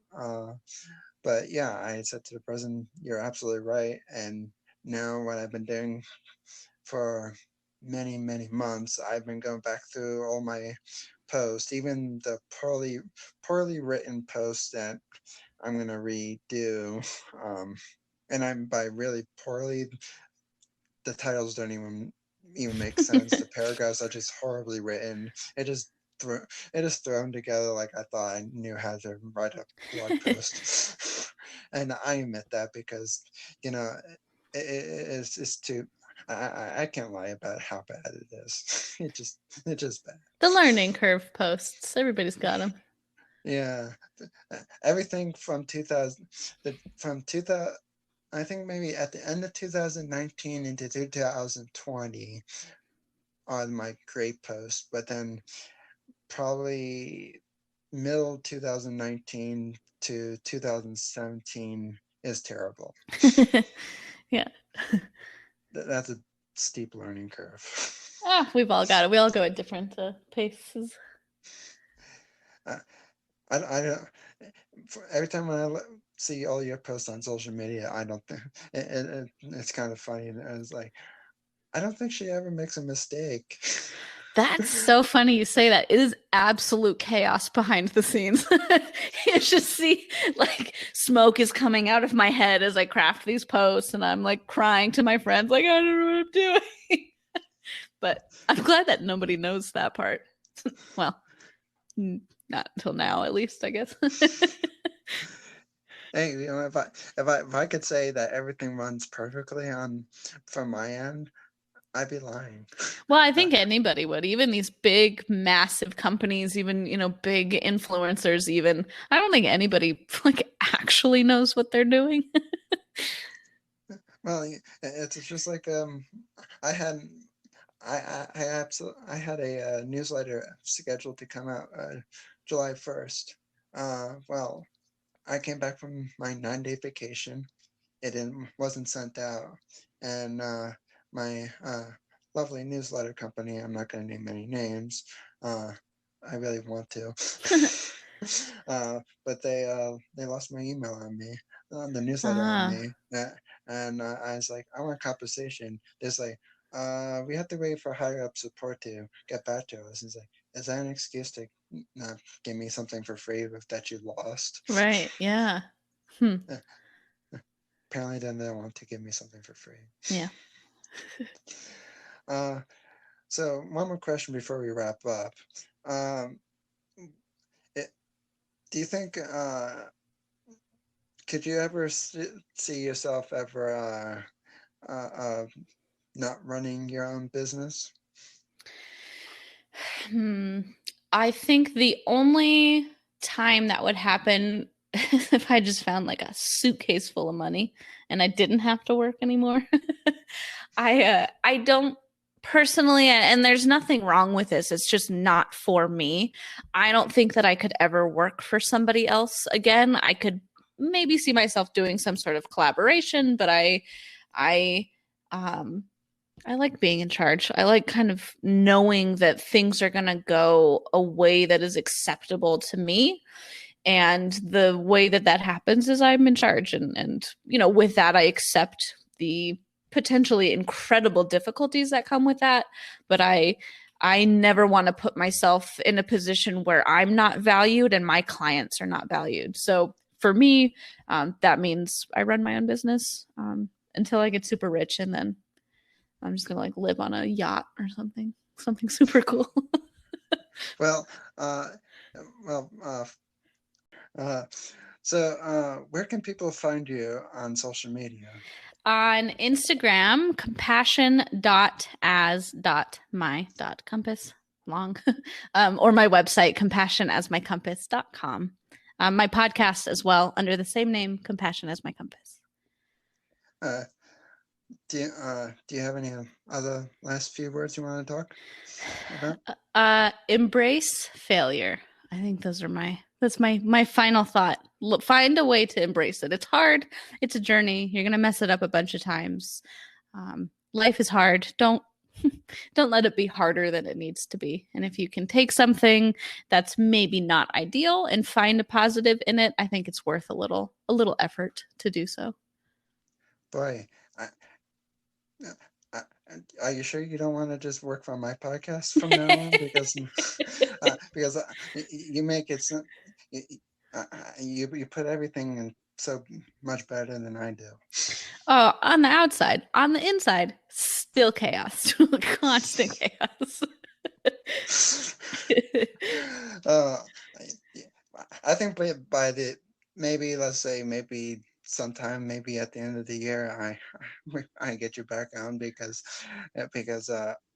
But yeah, I said to the person, "You're absolutely right." And now, what I've been doing for many months, I've been going back through all my posts, even the poorly written posts that I'm gonna redo. And I'm by really poorly, the titles don't even make sense. The paragraphs are just horribly written. Thro- it is thrown together like I thought I knew how to write a blog post. And I admit that because, you know, it's too. I can't lie about how bad it is. It's just bad. The learning curve posts. Everybody's got them. Yeah, everything from 2000, from 2000. I think maybe at the end of 2019 into 2020 on my great post, but then probably middle 2019 to 2017 is terrible. Yeah. That's a steep learning curve. We've all got it. We all go at different paces. I don't. Every time when I see all your posts on social media, I don't think it's kind of funny. And it's like, I don't think she ever makes a mistake. That's so funny you say that. It is absolute chaos behind the scenes. You just see like smoke is coming out of my head as I craft these posts, and I'm like crying to my friends, like, I don't know what I'm doing. But I'm glad that nobody knows that part. Well, not until now, at least, I guess. Hey, if I could say that everything runs perfectly from my end, I'd be lying. Well, I think anybody would, even these big, massive companies, even, big influencers, even. I don't think anybody like actually knows what they're doing. Well, it's just like I had a newsletter scheduled to come out July 1st. Well, I came back from my 9-day vacation. It wasn't sent out, and my lovely newsletter company, I'm not going to name any names. I really want to, but they lost my email on me, the newsletter on me, and I was like, I want compensation. There's like, we have to wait for higher up support to get back to us. It's like, is that an excuse to not give me something for free that you lost? Right. Yeah. Apparently, then they want to give me something for free. Yeah. So one more question before we wrap up. Do you think could you ever see yourself ever not running your own business? I think the only time that would happen is if I just found like a suitcase full of money and I didn't have to work anymore. I don't personally, and there's nothing wrong with this, it's just not for me. I don't think that I could ever work for somebody else again. I could maybe see myself doing some sort of collaboration, but I like being in charge. I like kind of knowing that things are going to go a way that is acceptable to me. And the way that happens is I'm in charge. And with that, I accept the potentially incredible difficulties that come with that. But I never want to put myself in a position where I'm not valued and my clients are not valued. So for me, that means I run my own business until I get super rich, and then I'm just gonna like live on a yacht or something super cool. So where can people find you on social media? On Instagram, compassion.as.my.compass, long, or my website, compassionasmycompass.com. My podcast as well, under the same name, Compassion as My Compass. Do you have any other last few words you want to talk about? Embrace failure. I think that's my final thought. Find a way to embrace it. It's hard. It's a journey. You're gonna mess it up a bunch of times. Life is hard. Don't let it be harder than it needs to be. And if you can take something that's maybe not ideal and find a positive in it, I think it's worth a little effort to do so. Boy, are you sure you don't want to just work for my podcast from now on? Because you make it you put everything in so much better than I do. Oh, on the outside. On the inside, still chaos. Constant chaos. I think by the maybe sometime, maybe at the end of the year, I get you back on because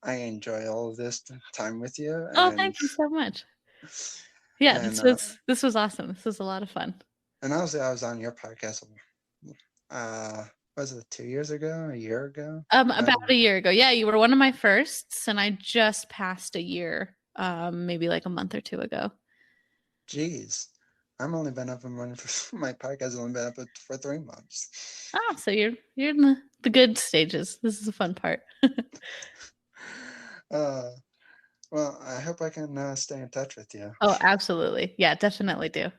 I enjoy all of this time with you. Oh, thank you so much. Yeah, this was awesome. This was a lot of fun. And honestly, I was on your podcast. Was it 2 years ago? A year ago? About a year ago. Yeah, you were one of my firsts, and I just passed a year, maybe like a month or two ago. Jeez. I'm only been up and running for my podcast has only been up for 3 months. Oh, so you're in the good stages. This is the fun part. Well, I hope I can stay in touch with you. Oh, absolutely. Yeah, definitely do.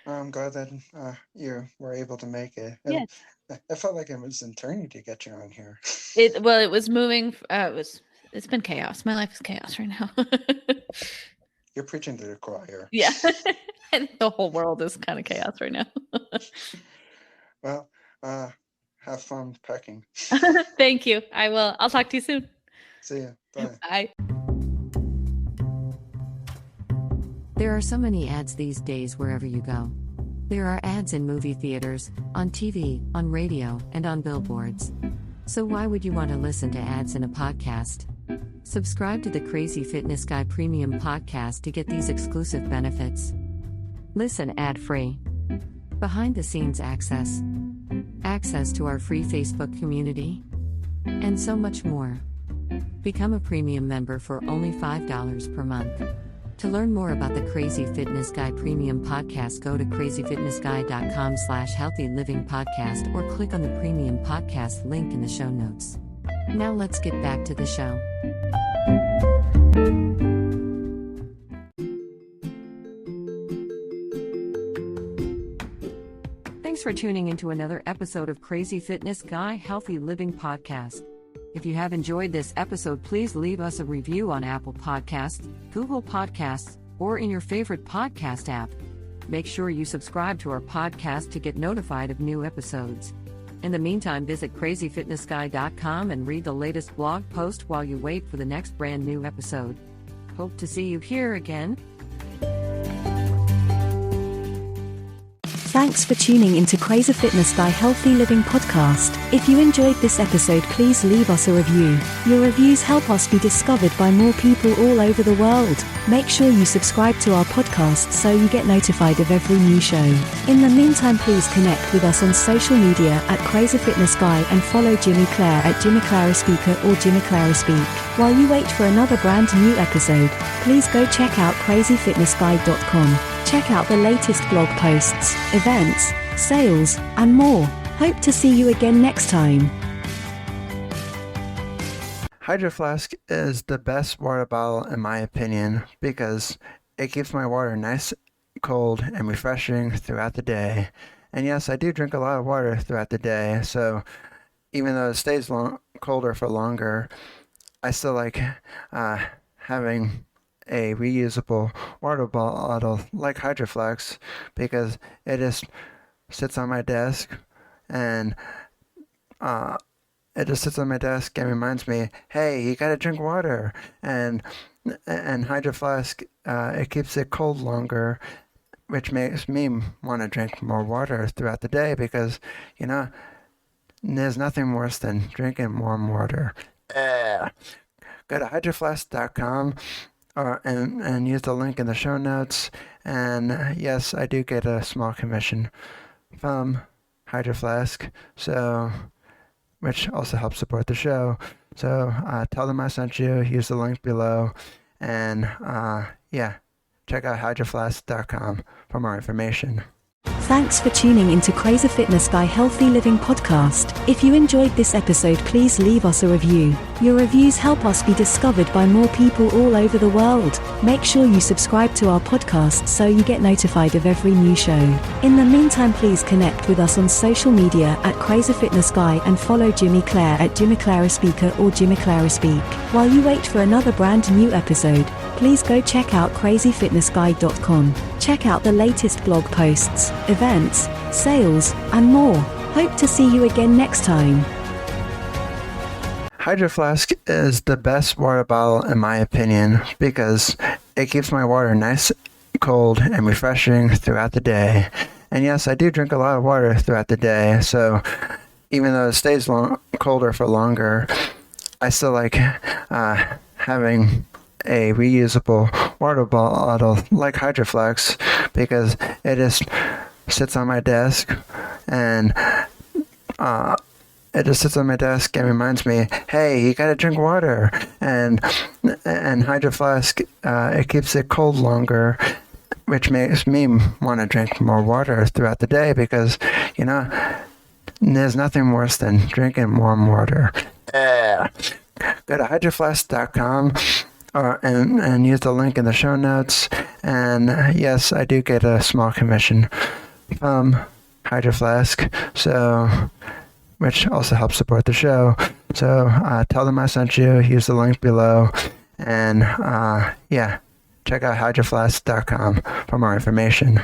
I'm glad that you were able to make it. Yeah. I felt like it was an eternity to get you on here. It was moving. It's been chaos. My life is chaos right now. You're preaching to the choir. Yeah. And the whole world is kind of chaos right now. Well, have fun packing. Thank you. I will. I'll talk to you soon. See you. Bye. Bye. There are so many ads these days wherever you go. There are ads in movie theaters, on TV, on radio, and on billboards. So why would you want to listen to ads in a podcast? Subscribe to the Crazy Fitness Guy Premium Podcast to get these exclusive benefits. Listen ad-free. Behind-the-scenes access. Access to our free Facebook community. And so much more. Become a premium member for only $5 per month. To learn more about the Crazy Fitness Guy Premium Podcast, go to crazyfitnessguy.com/healthylivingpodcast or click on the Premium Podcast link in the show notes. Now let's get back to the show. Thanks for tuning into another episode of Crazy Fitness Guy Healthy Living Podcast. If you have enjoyed this episode, please leave us a review on Apple Podcasts, Google Podcasts, or in your favorite podcast app. Make sure you subscribe to our podcast to get notified of new episodes. In the meantime, visit crazyfitnessguy.com and read the latest blog post while you wait for the next brand new episode. Hope to see you here again. Thanks for tuning into Crazy Fitness Guy Healthy Living Podcast. If you enjoyed this episode, please leave us a review. Your reviews help us be discovered by more people all over the world. Make sure you subscribe to our podcast so you get notified of every new show. In the meantime, please connect with us on social media at Crazy Fitness Guy and follow Jimmy Clare at Jimmy Clare Speaker or Jimmy Clare Speak. While you wait for another brand new episode, please go check out crazyfitnessguy.com. Check out the latest blog posts, events, sales, and more. Hope to see you again next time. Hydro Flask is the best water bottle in my opinion because it keeps my water nice, cold, and refreshing throughout the day. And yes, I do drink a lot of water throughout the day, so even though it stays colder for longer, I still like having a reusable water bottle like Hydro Flask because it just sits on my desk and reminds me, hey, you gotta drink water. And Hydro Flask, it keeps it cold longer, which makes me want to drink more water throughout the day because, you know, there's nothing worse than drinking warm water. Go to hydroflask.com and use the link in the show notes. And yes, I do get a small commission from Hydro Flask, which also helps support the show. So tell them I sent you, use the link below, and check out hydroflask.com for more information. Thanks for tuning into Crazy Fitness Guy Healthy Living Podcast. If you enjoyed this episode, please leave us a review. Your reviews help us be discovered by more people all over the world. Make sure you subscribe to our podcast so you get notified of every new show. In the meantime, please connect with us on social media at Crazy Fitness Guy and follow Jimmy Clare at Jimmy Clare Speaker or Jimmy Clare Speak. While you wait for another brand new episode, please go check out crazyfitnessguy.com. Check out the latest blog posts, events, sales, and more. Hope to see you again next time. Hydro Flask is the best water bottle in my opinion because it keeps my water nice, cold, and refreshing throughout the day. And yes, I do drink a lot of water throughout the day, so even though it stays colder for longer, I still like having a reusable water bottle like Hydro Flask because it just sits on my desk and reminds me, hey, you gotta drink water. And Hydro Flask, it keeps it cold longer, which makes me want to drink more water throughout the day because, there's nothing worse than drinking warm water. Go to hydroflask.com and use the link in the show notes. And yes, I do get a small commission from Hydro Flask, which also helps support the show. So tell them I sent you. Use the link below. And check out hydroflask.com for more information.